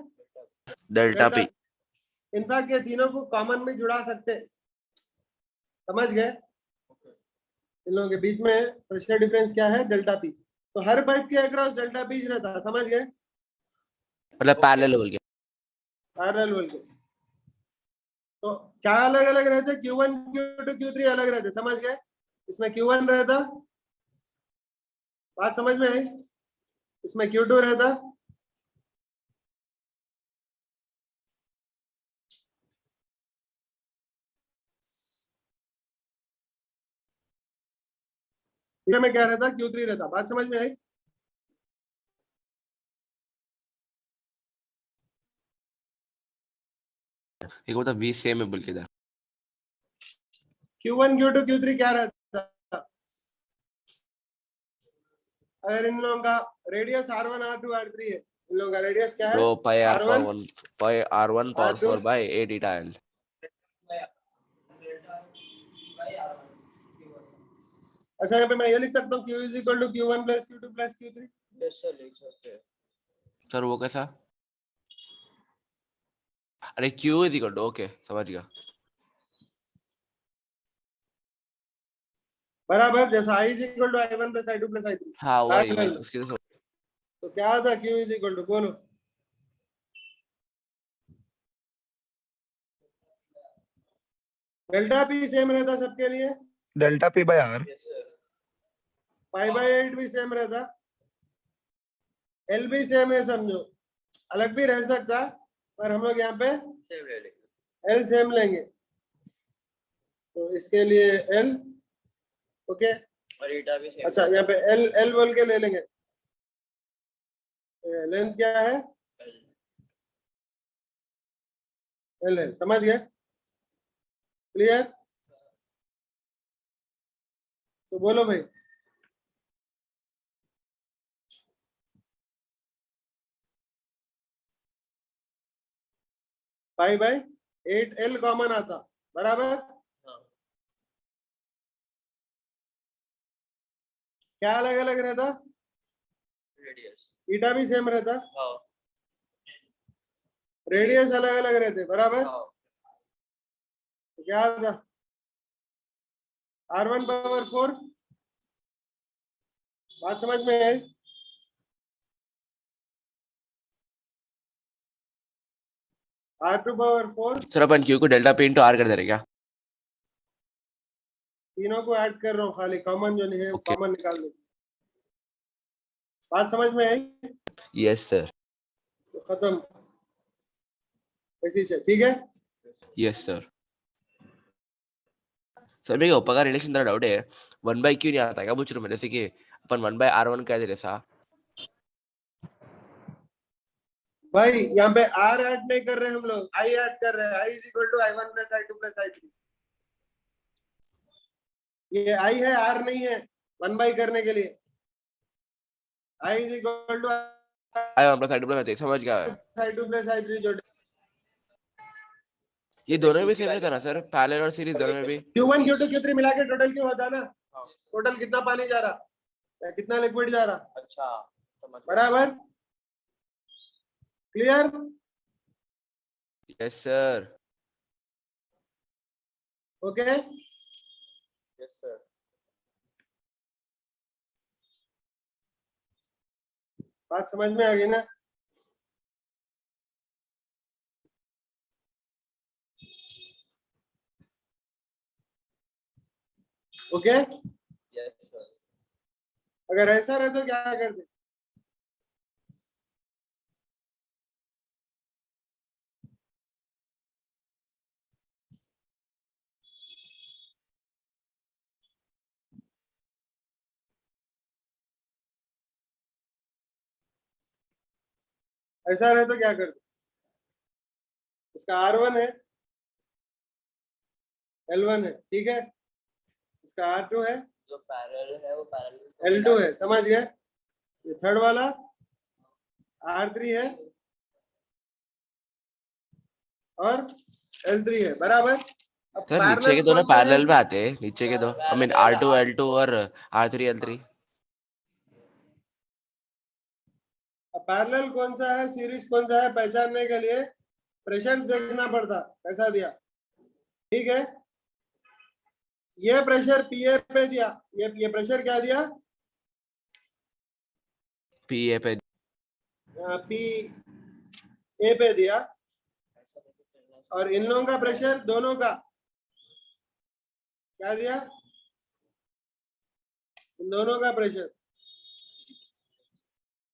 Delta P. इनफैक्ट ये तीनों को कॉमन में जुड़ा सकते हैं। समझ गए? इन लोगों के बीच में प्रेशर डिफरेंस क्या है? Delta P. तो हर पाइप के अक्रॉस डेल्टा पी रहता है। समझ गए? मतलब पैरेलल बोल के। पैरेलल बोल के। तो क्या अलग अलग रहते? Q1 Q2 Q3 अलग रहते। समझ गए? इसमें Q1 रहता, बात समझ में आई? इसमें Q2 रहता, में क्या रहता? Q3 रहता। बात समझ में आई? एक मतलब वी सेम है बोल के इधर। Q1 Q2 Q3 क्या रहता? अगर इन लोगों का रेडियस R1 R2 R3 है, इन लोगों का रेडियस क्या है? Bro pi R R1 power 1 pi R1 power R2 4 by 8 eta L। अच्छा, यहाँ पे मैं ये लिख सकता हूँ Q is equal to Q1 plus Q2 plus Q3। Yes sir, लिख सकते हैं। सर वो कैसा? अरे Q is equal to, okay समझ गया। बराबर, जैसा I is equal to I1 plus I2 plus I3। हाँ वही पैरेलल बस में। उसके लिए तो क्या था Q is equal to? बोलो। डेल्टा पी सेम रहता सबके लिए, delta P by R. Yes sir, pi by 8 भी सेम रहता, एल भी सेम है समझो, अलग भी रह सकता, पर हम लोग यहाँ पे same ले लेंगे। एल सेम लेंगे। तो इसके लिए एल, ओके। और ईटा भी same अच्छा, यहाँ पे एल एल बोल के ले लेंगे। लेंथ क्या है? L। एल है। समझ गए? क्लियर? तो बोलो भाई। पाई बाय 8 एल कॉमन आता, बराबर। हाँ, क्या अलग अलग रहता? radius। ईटा भी सेम रहता, हाँ, रेडियस अलग अलग रहते, बराबर। हाँ, तो क्या आता? R1 power 4। बात समझ में आई? R2 power 4। सर अपन Q को डेल्टा P into R कर दे रहे क्या? तीनों को ऐड कर रहा हूँ, खाली कॉमन जो नहीं है Okay. कॉमन निकाल दो। बात समझ में आई? Yes sir. तो खत्म, ऐसी से, ठीक है। Yes sir. सर मेरे को ऊपर का रिलेशन थोड़ा डाउट है, 1/Q नहीं आता क्या पूछ रहा हूँ मैं, जैसे कि अपन 1/R1 कह दे रहे सा। भाई यहाँ पे R ऐड नहीं कर रहे हम लोग, I ऐड कर रहे हैं। I is equal to I1 plus I2 plus I3। ये I है, R नहीं है 1 करने के लिए। I is equal to I1 plus I2 plus I3 समझ गया है। I2 plus I3 जो ये दोनों में सेम रहता है ना सर, पैरेलल और सीरीज दोनों में भी? Q1 Q2 Q3 मिला के टोटल क्यों होता है ना? हाँ। टोटल कितना पानी जा रहा या कितना लिक्विड जा रहा, अच्छा, समझ गया। बराबर। Clear? Yes sir. Okay. Yes sir। बात समझ में आ गई ना? ओके। Yes sir। अगर ऐसा रहे तो क्या करते? ऐसा रहे तो क्या करते? इसका R1 है, L1 है, ठीक है। इसका R2 है, जो पैरेलल है वो पैरेलल L2 है। समझ गए? ये थर्ड वाला R3 है और L3 है, बराबर। अब सर नीचे पैरेलल के दोनों कौन से हैं? पैरेलल में आते हैं, नीचे के दो, आई मीन R2 L2 और R3 L3। पैरेलल कौन सा है, सीरीज कौन सा है, पहचानने के लिए प्रेशर्स देखना पड़ता। कैसा दिया, ठीक है। ये प्रेशर पीए पे दिया, ये प्रेशर क्या दिया, पीए पे पी ए पे दिया, और इन लोगों का प्रेशर दोनों का क्या दिया, इन दोनों का प्रेशर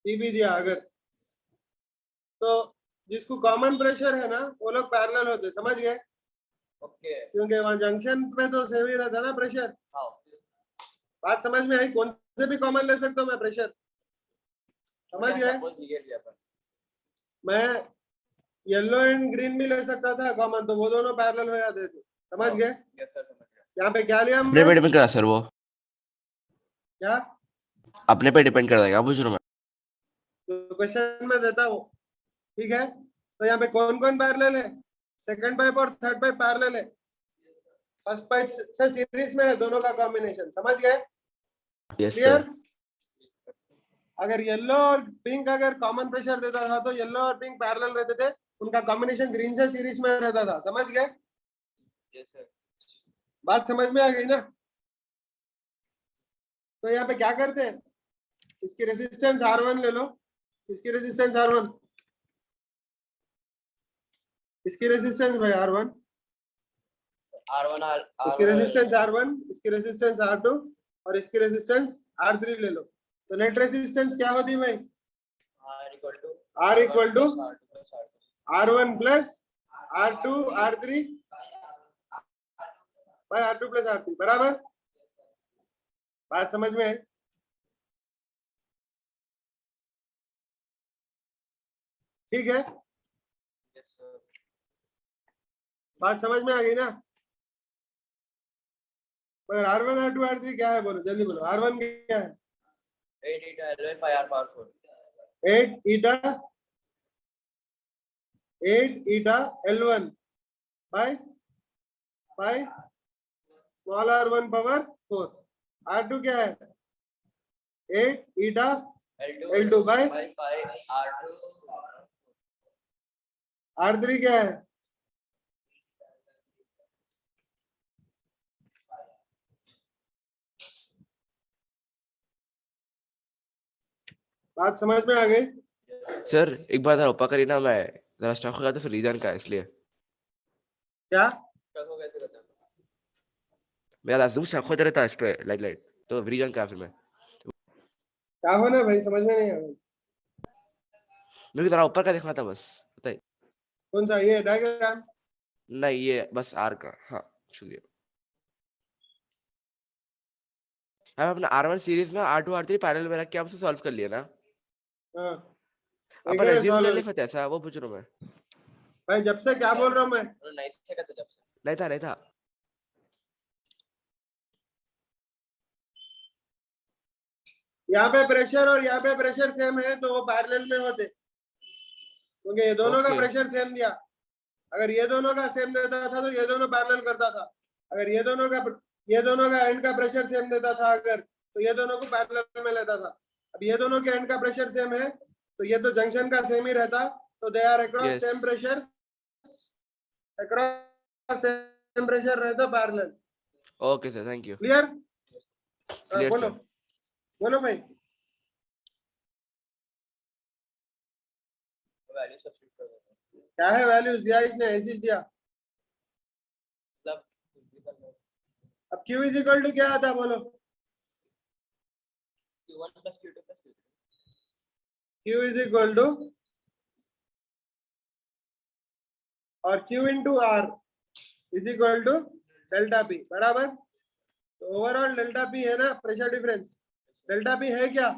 टीबी दिया। अगर तो जिसको कॉमन प्रेशर है ना वो लोग पैरेलल होते, समझ गए, ओके क्योंकि वहां जंक्शन पे तो सेम ही रहता ना प्रेशर। हाँ बात समझ में आई, कौन से भी कॉमन ले सकता हूँ मैं प्रेशर, समझ गए। सपोज ये लिया अपन मैं येलो एंड ग्रीन भी ले सकता था कॉमन, तो वो दोनों पैरेलल हो जाते थे, समझ गए। यस सर समझ गया यहाँ पे क्या लिया अपने हमने, पे डिपेंड करता है सर, वो क्या अपने पे डिपेंड करता है, क्या पूछ रहा हूँ मैं। क्वेश्चन में देता हूँ, ठीक है। तो यहाँ पे कौन कौन पैरेलल है, सेकंड पाइप और थर्ड पाइप पैरेलल है, फर्स्ट पाइप से सीरीज में है दोनों का कॉम्बिनेशन, समझ गए, यस क्लियर। सर। अगर येलो और पिंक अगर कॉमन प्रेशर देता था तो येलो और पिंक पैरेलल रहते थे, उनका कॉम्बिनेशन ग्रीन से सीरीज में रहता था, समझ गए। यस सर बात समझ में आ गई ना। तो यहाँ पे क्या करते हैं, इसकी रेजिस्टेंस R1 ले लो, इसकी रेजिस्टेंस R1, इसकी रेजिस्टेंस भाई R1, R1 इसकी रेजिस्टेंस R1, इसकी रेजिस्टेंस R2 और इसकी रेजिस्टेंस R3 ले लो। तो नेट रेजिस्टेंस क्या होती है भाई, R equal to R1 plus R2 R3 भाई R2 प्लस R3 बराबर। बात समझ में है, ठीक है, यस सर बात समझ में आ गई ना। मगर R1 R2 R3 क्या है, बोलो जल्दी बोलो, R1 क्या है, 8 eta L1 pi r power 4 8 eta L1 by small r1 power 4। R2 क्या है, 8 ईटा L2 bye pi r2 R3 क्या है, बात समझ में आ गई। सर एक बार जरा ऊपर करिए ना, मैं जरा स्टॉक हो गया तो फिर रीजन का है, इसलिए क्या हो कैसे बता मेरा लाजूम स्टॉक होता रहता है इस पे लाइट, तो रीजन का है फिर मैं क्या होना भाई, समझ में नहीं आ रहा। मेरे को जरा ऊपर का देखना था बस, बताइए। कौन सा, ये डायग्राम, नहीं ये बस आर का, हाँ शुक्रिया। हम अपना R1 सीरीज में R2 R3 पैरेलल में रख के आपसे सॉल्व कर लिया ना, हाँ अपन देखिए एज्यूम कर सॉल्व ले फिर ऐसा, वो पूछ रहा हूँ मैं। भाई, जब से क्या बोल रहा हूँ मैं, नहीं थे का जब से नहीं था यहाँ पे प्रेशर और यहाँ पे प्रेशर सेम है तो वो पैरेलल में होते, क्योंकि ये दोनों का Okay. प्रेशर सेम दिया। अगर ये दोनों का सेम देता था तो ये दोनों पैरेलल करता था, अगर ये दोनों का एंड का प्रेशर सेम देता था अगर, तो ये दोनों को पैरेलल में लेता था। अब ये दोनों के एंड का प्रेशर सेम है तो ये तो जंक्शन का सेम ही रहता, तो they are across Yes. Same pressure, across same pressure रहता parallel. Okay sir, thank you. Clear, clear बोलो सर। बोलो भाई, वैल्यू सब्स्टिट्यूट कर देते हैं क्या है वैल्यूज दिया इसने, ऐसे ही दिया। मतलब अब Q इज इक्वल टू क्या आता, बोलो q1 plus q2 plus q3 Q is equal to और Q into R is equal to delta P बराबर। तो ओवरऑल डेल्टा P है ना प्रेशर डिफरेंस, डेल्टा P है क्या,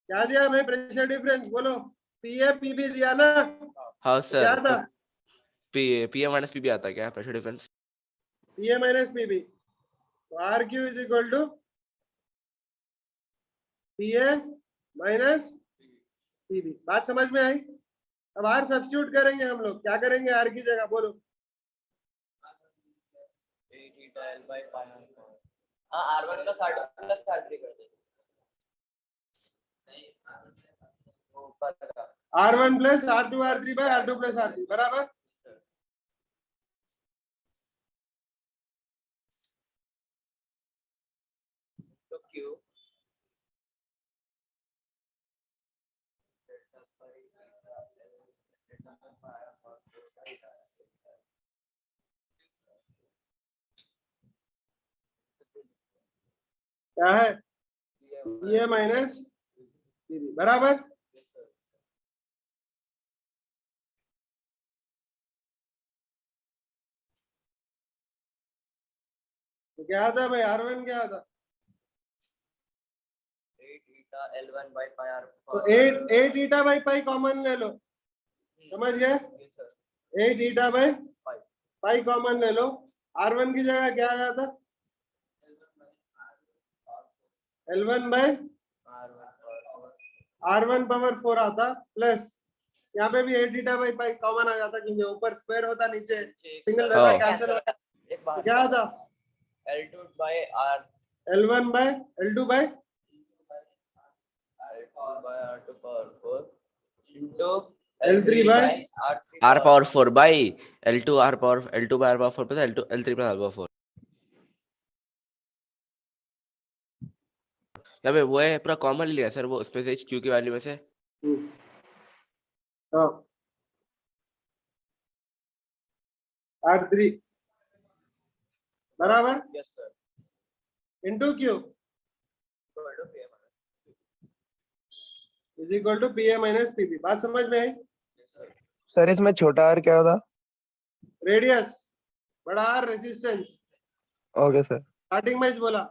क्या दिया भाई प्रेशर डिफरेंस, बोलो PA PB दिया ना, हाँ तो क्या सर, था, पीए माइनस पीबी आता है क्या pressure difference? PA minus PB, तो RQ is equal to PA minus PB। बात समझ में आई। अब R सब्स्टिट्यूट करेंगे हम लोग, क्या करेंगे R की जगह, बोलो 8 eta L by pi r power हाँ R1 plus R2 plus R3 कर दे। वो ऊपर का R1 plus R2 R3 bye R2 plus R3 बराबर। तो Q क्या है ये माइनस बराबर। तो क्या था भाई R1 क्या था 8 eta L1 by pi R तो 8 ईटा बाई पाई कॉमन ले लो समझ गए। yes sir 8 eta by pi pi common ले लो। R1 की जगह क्या आया था L1 बाई R1 पावर 4 आता प्लस यहाँ पे भी 8 ईटा बाई पाई कॉमन आ जाता क्योंकि ऊपर स्क्वायर होता नीचे सिंगल रहता हाँ। कैंसिल होता। एक तो बार क्या था L2 by R L1 by L2 by L2 by R2 power 4 into L3 by R3 R power 4 by L2 R power L2 by R power 4 plus L2 L3 plus R power 4। यहाँ पे वो है पूरा common लिया sir वो उसमें से Q की वैल्यू में से। हाँ R3 बराबर yes sir into Q equal to P is equal to PA minus PB। बात समझ में आई। सर इसमें छोटा आर क्या होता? रेडियस बड़ा R resistance. Okay sir. Starting में ही बोला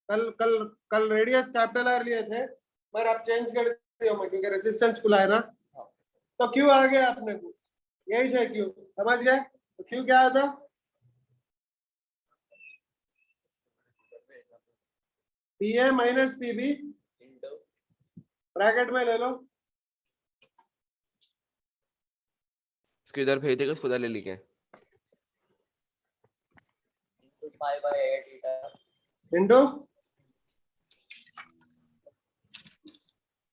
कल कल कल रेडियस कैपिटल R लिए थे पर अब चेंज कर दिया मैं क्योंकि रेजिस्टेंस खुला है ना। तो Q आ गया अपने को यही से Q समझ गए। तो Q क्या होता PA minus PB into bracket में ले लो। इसको इधर भेज देगा उसको उधर ले लेंगे। into pi by 8 eta into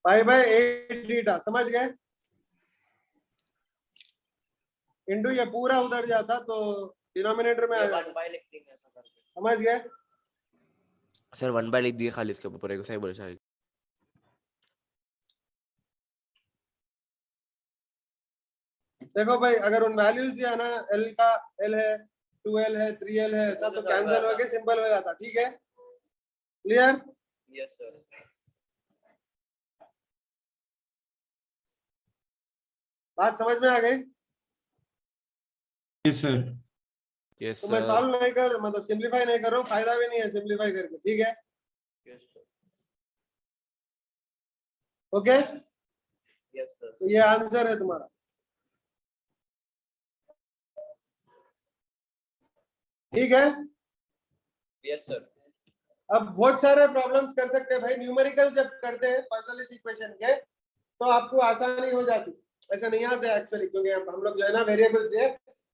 pi by 8 theta समझ गए। इंटू ये पूरा उधर जाता तो डिनोमिनेटर में आ ये जाता 1 by लिख देंगे ऐसा करके समझ गए। सर 1 by लिख दिए खाली इसके ऊपर एक सही बोले शायद। देखो भाई अगर उन वैल्यूज दिया ना L का L है 2L है 3L है ऐसा तो कैंसिल होके सिंपल हो जाता। ठीक है क्लियर। yes sir बात समझ में आ गई। Yes sir. यस तो मैं सर। सॉल्व नहीं कर मतलब सिंपलीफाई नहीं कर रहा हूँ फायदा भी नहीं है सिंपलीफाई करके। ठीक है yes sir okay yes sir तो ये आंसर है तुम्हारा। ठीक है yes sir अब बहुत सारे प्रॉब्लम्स कर सकते हैं भाई। न्यूमेरिकल जब करते हैं पजलिस इक्वेशन के तो आपको आसानी हो जाती। ऐसा नहीं आता एक्चुअली क्योंकि हम लोग जो है ना वेरिएबल्स लिए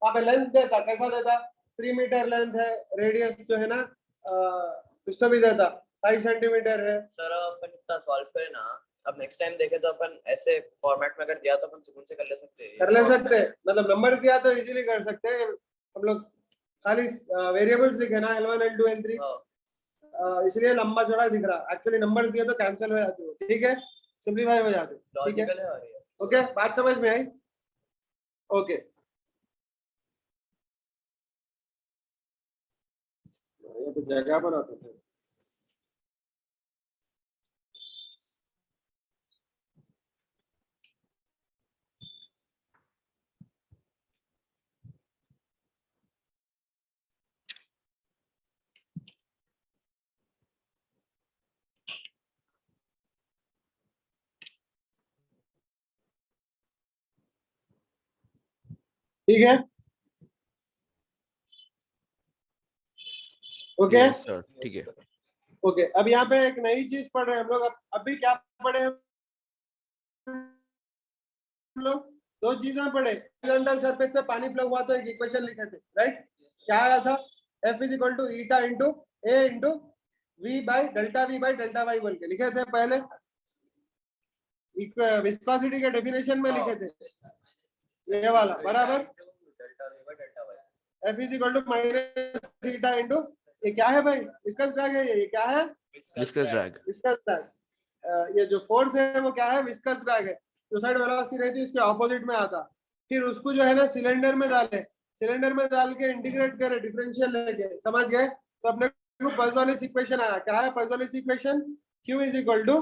वहाँ पे लेंथ देता कैसा देता 3 मीटर लेंथ है रेडियस जो है ना कुछ तो भी देता 5 सेंटीमीटर है। सर अपन इतना सॉल्व करें ना अब नेक्स्ट टाइम देखे तो अपन ऐसे फॉर्मेट में अगर दिया तो अपन सुकून से कर ले सकते हैं कर ले सकते हैं मतलब नंबर्स दिया तो इजीली कर सकते हैं। हम लोग खाली वेरिएबल्स लिखे ना L1 L2 L3 इसलिए लंबा चौड़ा दिख रहा एक्चुअली नंबर्स दिए तो कैंसिल हो जाते हो। ठीक है सिंपलीफाई हो जाते। ठीक है लॉजिकल है और ये ओके बात समझ में आई। ओके ये तो जगह बनाते थे। ठीक है ओके यस सर ठीक है। ओके अब यहाँ पे एक नई चीज पढ़ रहे हैं हम लोग। अब अभी क्या पढ़े हम लोग दो चीजें पढ़े। हॉरिजॉन्टल सरफेस पे पानी फ्लो हुआ तो एक इक्वेशन लिखे थे राइट। क्या आया था F is equal to eta into A into V by delta Y बोल के लिखे थे पहले, विस्कोसिटी के डेफिनेशन में लिखे थे ये वाला, बराबर। F is equal to minus theta into, ये क्या है भाई, विस्कस ड्रैग है, ये क्या है, विस्कस ड्रैग। Viscous drag. ये जो फोर्स है वो क्या है, विस्कस ड्रैग है। जो साइड वेलोसिटी रहती है उसके ऑपोजिट में आता, फिर उसको जो है ना सिलेंडर में डाले, सिलेंडर में डाल के इंटीग्रेट करे डिफरेंशियल लेके, समझ गए। तो अपने को पॉइसोनियस इक्वेशन आया, क्या है Poiseuille's equation, Q is equal to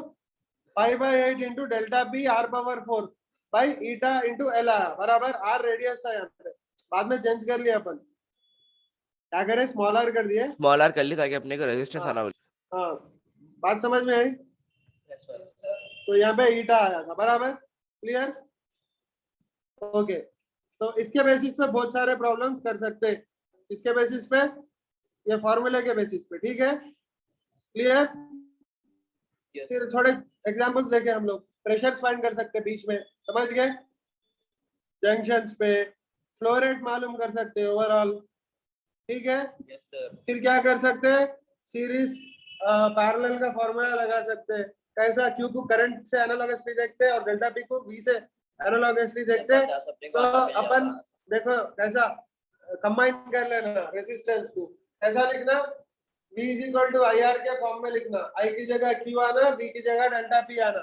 pi by 8 into delta P R power 4 by eta into L आया, बराबर। आर रेडियस था यहाँ पे, बाद में चेंज कर लिया अपन, क्या करें, स्मॉल आर कर दिए। स्मॉल आर कर ली ताकि अपने को रेजिस्टेंस हाँ। आना हो। हाँ, बात समझ में आई। तो यहाँ पे ईटा आया था, बराबर, क्लियर, ओके। तो इसके बेसिस पे बहुत सारे प्रॉब्लम्स कर सकते हैं, इसके बेसिस पे, ये फॉर्मूले के बेसिस पे, ठीक है, क्लियर। फिर थोड़े एग्जांपल्स देखे हम लोग, प्रेशर्स फाइंड कर सकते हैं बीच में, समझ गए, जंक्शंस पे फ्लो रेट मालूम कर सकते हैं ओवरऑल, ठीक है। फिर क्या कर सकते हैं, सीरीज पैरेलल का फॉर्मूला लगा सकते हैं, कैसा, क्यू को करंट से एनालॉगसली देखते हैं और डेल्टा पी को वी से एनालॉगसली देखते हैं। तो अपन देखो कैसा कंबाइन कर लेना रेजिस्टेंस को, कैसा लिखना, V is equal to I R के फॉर्म में लिखना, I की जगह Q आना, V की जगह डेल्टा P आना।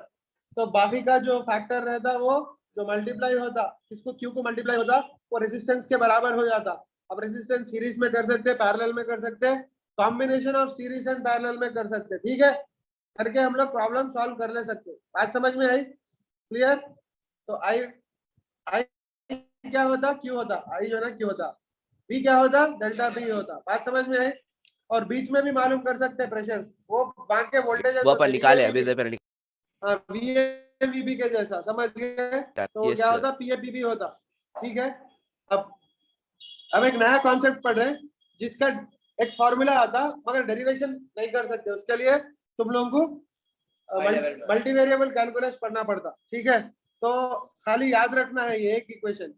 तो बाकी का जो फैक्टर रहता वो जो मल्टीप्लाई होता, इसको Q को मल्टीप्लाई होता, वो रेजिस्टेंस के बराबर हो जाता। अब रेजिस्टेंस सीरीज में कर सकते हैं, पैरेलल में कर सकते हैं, combination of series and parallel में कर सकते हैं, ठीक है, करके हम लोग प्रॉब्लम सॉल्व कर ले सकते हैं। बात समझ में आई, क्लियर। तो आई क्या होता, Q होता, I जो ना Q होता, V क्या होता, डेल्टा P होता। बात समझ में आई। और बीच में भी मालूम कर सकते हैं प्रेशर, वो वहां के वोल्टेज वो अपन निकाले अभी से पहले। हाँ, VAVB के जैसा, समझ गए। तो वो Yes, क्या sir. होता, PAPB होता, ठीक है। अब एक नया कॉन्सेप्ट पढ़ रहे हैं जिसका एक फॉर्मूला आता मगर डेरिवेशन नहीं कर सकते, उसके लिए तुम लोगों को मल्टीवेरिएबल कैलकुलस पढ़ना पड़ता, ठीक है। तो खाली याद रखना है ये एक इक्वेशन,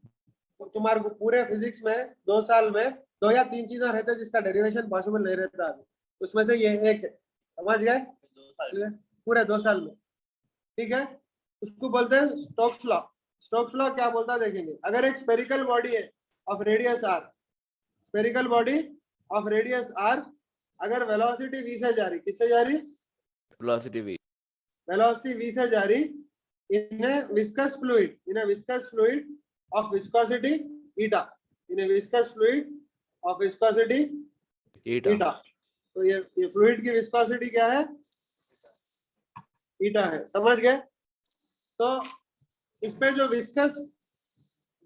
तुम्हारे को पूरे फिजिक्स में 2 साल में 2 या 3 चीजें रहते हैं जिसका डेरिवेशन पॉसिबल नहीं रहता अभी, उसमें से ये एक है, समझ गए, पूरे 2 साल में, ठीक है। उसको बोलते हैं स्टोक्स लॉ। स्टोक्स लॉ क्या बोलता है देखेंगे। अगर एक स्पेरिकल बॉडी है of radius R, spherical body of radius R, अगर वेलोसिटी v से जा रही, किससे जा रही, वेलोसिटी v, वेलोसिटी v से जा रही in a viscous fluid, in a viscous fluid of viscosity eta, in a viscous fluid of viscosity eta। तो ये फ्लूइड की विस्कोसिटी क्या है, eta है, समझ गए। तो इसमें जो विस्कस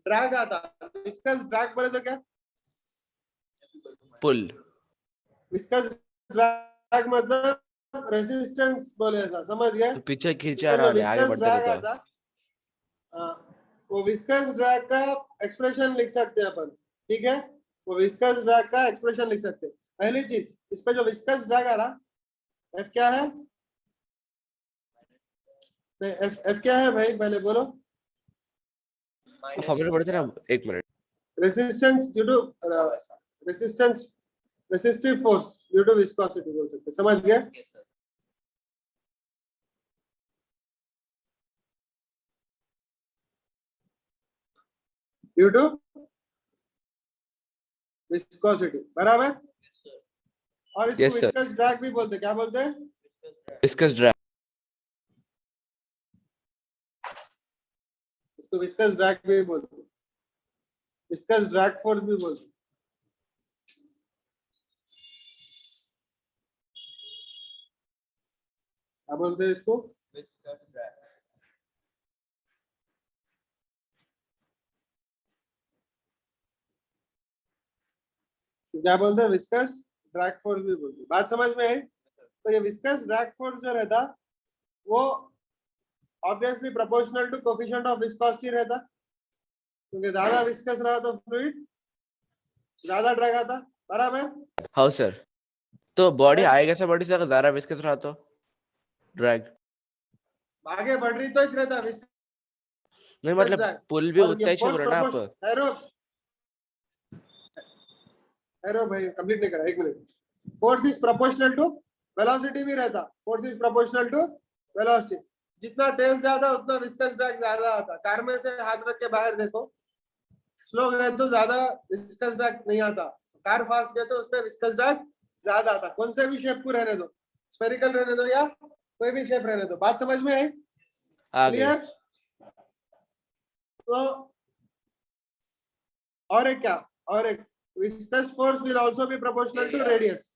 ड्रैग आता, विस्कस ड्रैग बोले तो क्या, पुल। विस्कस ड्रैग मतलब रेजिस्टेंस बोले ऐसा, समझ गए। तो पीछे खींचा रहा है, आगे बढ़ते रहता है। वो विस्कस ड्रैग का एक्सप्रेशन लिख सकते हैं अपन, ठीक है, वो विस्कस ड्रैग का एक्सप्रेशन लिख सकते हैं। पहली चीज, इस पे जो विस्कस ड्रैग आ रहा, F क्या है, नहीं F क्या है भाई, पहले बोलो। फॉर्मूला पढ़ते ना, एक minute. Resistance due to resistance, resistive force due to viscosity बोल सकते, समझ गए। ड्यू टू विस्कोसिटी, बराबर। और इसको Yes, sir. विस्कस ड्रैग भी बोलते, क्या बोलते हैं, विस्कस ड्रैग। इसको विस्कस ड्रैग भी बोलते हैं, विस्कस ड्रैग फोर्स भी बोलते हैं। क्या बोलते हैं इसको, क्या बोलते हैं, विस्कस ड्रैग फोर्स भी बोलते हैं। बात समझ में आई। तो ये विस्कस ड्रैग फोर्स जो रहता वो obviously proportional to coefficient of viscosity रहता, क्योंकि ज्यादा विस्कस रहा तो फ्लूइड ज्यादा ड्रैग आता, बराबर। हाँ सर। तो बॉडी आगे कैसे बॉडी से अगर ज्यादा विस्कस रहा तो ड्रैग आगे बढ़ रही तो ही रहता विस्कस नहीं, मतलब ड्रैग। पुल भी और उतना ये ही चल फोर्स रहा है ना आप। प्रोपोर्शन, एरो भाई कंप्लीट नहीं करा, एक minute. Force is proportional to velocity भी रहता, force is proportional to velocity. जितना तेज ज्यादा उतना विस्कस ड्रैग ज्यादा आता। कार में से हाथ रख के बाहर देखो, स्लो गए तो ज्यादा विस्कस ड्रैग नहीं आता, कार फास्ट गए तो उसमें विस्कस ड्रैग ज्यादा आता। कौन से भी शेप को रहने दो, स्फेरिकल रहने दो या कोई भी शेप रहने दो। बात समझ में आई? आ गई। क्लियर? तो और एक क्या, और एक viscous force will also be proportional to radius,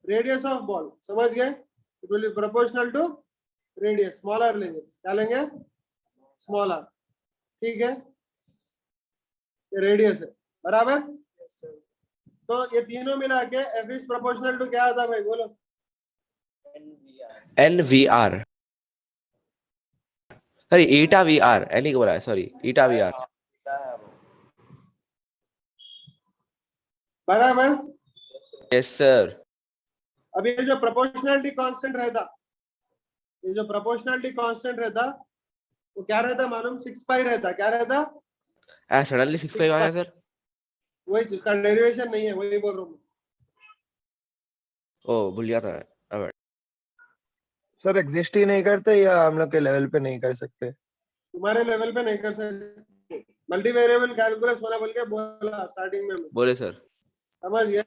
radius of ball. समझ गए? It will be proportional to radius, smaller लेंगे, क्या लेंगे? स्मॉलर, ठीक है, ये रेडियस है, बराबर। तो ये तीनों मिला के एफ इज प्रोपोर्शनल टू क्या आता भाई, बोलो? NVR, सॉरी ईटा VR, एनी को बोला है, सॉरी ईटा VR। बराबर। Yes sir. अब ये जो प्रोपोर्शनलिटी कांस्टेंट रहता, ये जो प्रोपोर्शनलिटी कांस्टेंट रहता वो क्या रहता मालूम? 6 पाई रहता। क्या रहता? सडनली 6 आ गया सर। वही जिसका डेरिवेशन नहीं है, वही बोल रहा हूँ। ओ भूल गया था। अब सर एग्जिस्ट ही नहीं करते या हम लोग के लेवल पे नहीं कर सकते? तुम्हारे लेवल पे नहीं कर सकते। मल्टी वेरिएबल कैलकुलस होना बोल के बोला स्टार्टिंग में, बोले सर। समझ गए?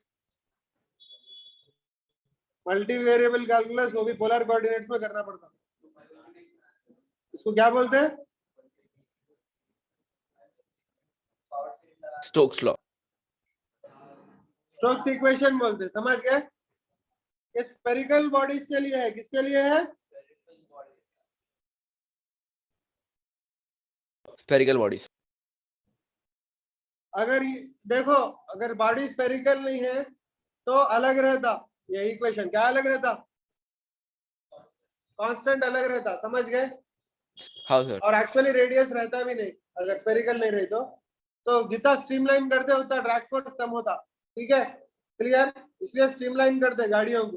मल्टी वेरिएबल कैलकुलस वो भी पोलर कोऑर्डिनेट्स में करना पड़ता। इसको क्या बोलते हैं? Stokes law. स्टोक्स इक्वेशन बोलते हैं, समझ गए? ये स्फेरिकल बॉडीज के लिए है, किसके लिए है? Spherical bodies. अगर देखो, अगर बॉडी स्फेरिकल नहीं है तो अलग रहता ये इक्वेशन। क्या अलग रहता? कांस्टेंट अलग रहता, समझ गए? हाँ सर। और एक्चुअली रेडियस रहता भी नहीं अगर स्फेरिकल नहीं रही तो जितना स्ट्रीमलाइन करते उतना ड्रैग फोर्स कम होता, ठीक है? क्लियर? इसलिए स्ट्रीमलाइन करते गाड़ियों को।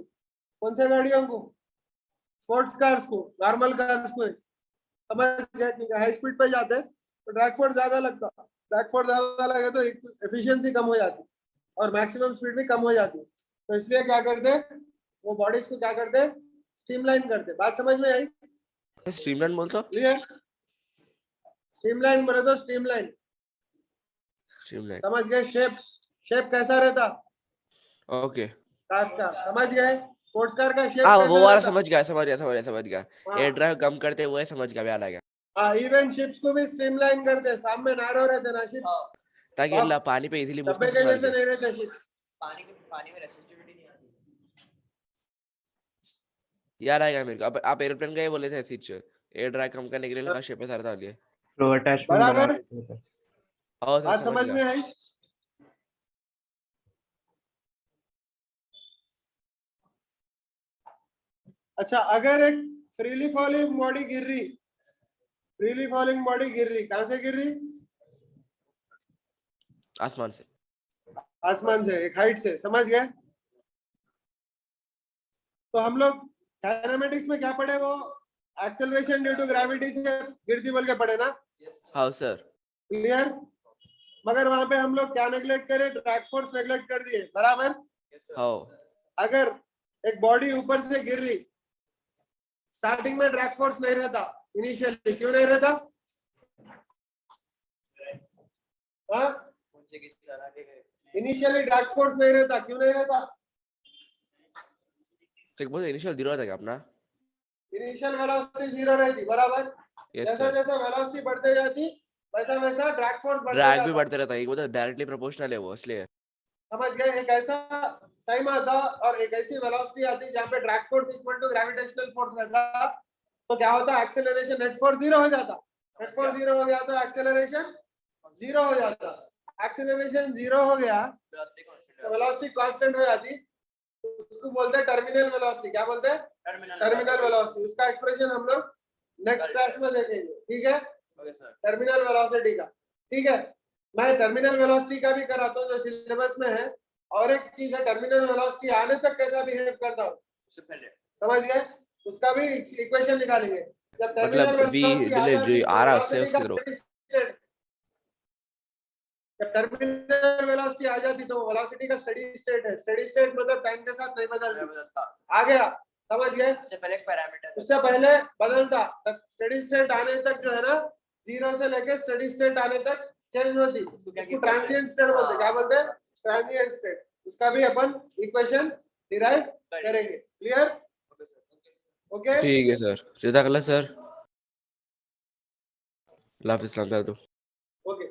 कौन से गाड़ियों को? स्पोर्ट्स कार्स को, नॉर्मल कार्स को, समझ गए? क्योंकि हाई स्पीड पे जाते हैं तो ड्रैग फोर्स ज्यादा लगता, ड्रैग फोर्स ज्यादा लगे तो एफिशिएंसी कम हो जाती और मैक्सिमम स्पीड भी कम हो जाती। तो इसलिए क्या करते, वो बॉडीज को क्या करते, स्ट्रीमलाइन करते। बात समझ में आई? स्ट्रीमलाइन बोलता? क्लियर? स्ट्रीमलाइन बोले तो स्ट्रीमलाइन, स्ट्रीमलाइन। समझ गए? शेप, शेप कैसा रहता ओके। कार्स का, समझ गए? स्पोर्ट्स कार का शेप हाँ वो कैसा वाला रहता? समझ गया। हाँ। एयर ड्राइव कम करते हुए समझ गया, याद आ गया। हाँ, इवन शिप्स को भी स्ट्रीमलाइन करते, सामने नैरो रहते ना शिप्स, ताकि अल्लाह पानी पे इजीली मूव कर डब्बे के सके। जैसे नहीं रहते शिप्स। पानी में रेसिस्टिविटी नहीं आती। याद आएगा मेरे को। अब आप एरोप्लेन का ही बोले थे सीट, एयर ड्राइव कम करने के लिए लगा शेप सारा था लिए। फ्लो अटैचमेंट बना बराबर। देते हैं सर। हाँ सर बात समझ में आई? अच्छा, अगर एक फ्रीली फॉलिंग बॉडी गिर रही, फ्रीली फॉलिंग बॉडी गिर रही, कहां से गिर रही? आसमान से। आसमान से, एक हाइट से, समझ गए? तो हम लोग काइनेमेटिक्स में क्या पढ़े, वो एक्सेलरेशन ड्यू टू ग्रेविटी से गिरती बोल के पढ़े ना? हाँ सर। क्लियर? मगर वहां पे हम लोग क्या नेग्लेक्ट करे, ड्रैग फोर्स नेग्लेक्ट कर दिए, बराबर? हाँ। अगर एक बॉडी ऊपर से गिर रही, स्टार्टिंग में ड्रैग फोर्स नहीं रहता इनिशियली, क्यों नहीं रहता? इनिशियली ड्रैग फोर्स नहीं रहता, क्यों नहीं रहता? इनिशियल जीरो था क्या अपना? इनिशियल वेलोसिटी जीरो रहती, बराबर? यस जैसा सर। जैसा वेलोसिटी बढ़ते जाती वैसा वैसा ड्रैग फोर्स बढ़ते ड्रैग भी जाता, बढ़ते रहता है, वो तो डायरेक्टली प्रोपोर्शनल है वो, इसलिए। समझ गए? एक ऐसा टाइम आता और एक ऐसी वेलोसिटी आती जहाँ पे drag force equal to gravitational force रहता, तो क्या होता? एक्सेलरेशन, नेट फोर्स जीरो हो जाता। नेट फोर्स जीरो हो गया तो एक्सेलरेशन जीरो हो जाता। एक्सेलरेशन जीरो हो गया तो वेलोसिटी कांस्टेंट हो जाती, उसको बोलते हैं टर्मिनल वेलोसिटी। क्या बोलते हैं? Terminal velocity. उसका एक्सप्रेशन हम लोग नेक्स्ट क्लास में देखेंगे, ठीक है? टर्मिनल वेलोसिटी का, ठीक है? मैं टर्मिनल वेलोसिटी का भी कराता हूँ जो सिलेबस में है, और एक चीज है टर्मिनल वेलोसिटी आने तक कैसा बिहेव करता हूँ, समझ गए? उसका भी इक्वेशन निकालेंगे। जब टर्मिनल मतलब वेलोसिटी आ जो जाती तो आ रहा है उससे वेलोसिटी का उससे स्टेडी स्टेट जब टर्मिनल वेलोसिटी आ जाती तो वेलोसिटी का स्टेडी स्टेट है, स्टेडी स्टेट मतलब टाइम के साथ नहीं बदलता, आ गया, समझ गए? उससे पहले एक पैरामीटर उससे पहले बदलता, तब स्टेडी स्टेट आने तक जो है ना, 0 से लेके स्टेडी स्टेट आने तक चेंज होती, उसको ट्रांजिएंट स्टेट बोलते हैं। क्या बोलते हैं? Transient state. उसका भी अपन इक्वेशन डिराइव करेंगे। क्लियर? ओके, ठीक है सर, जज़ाकल्लाह सर। अल्लाह हाफिज़, सलाम। ओके।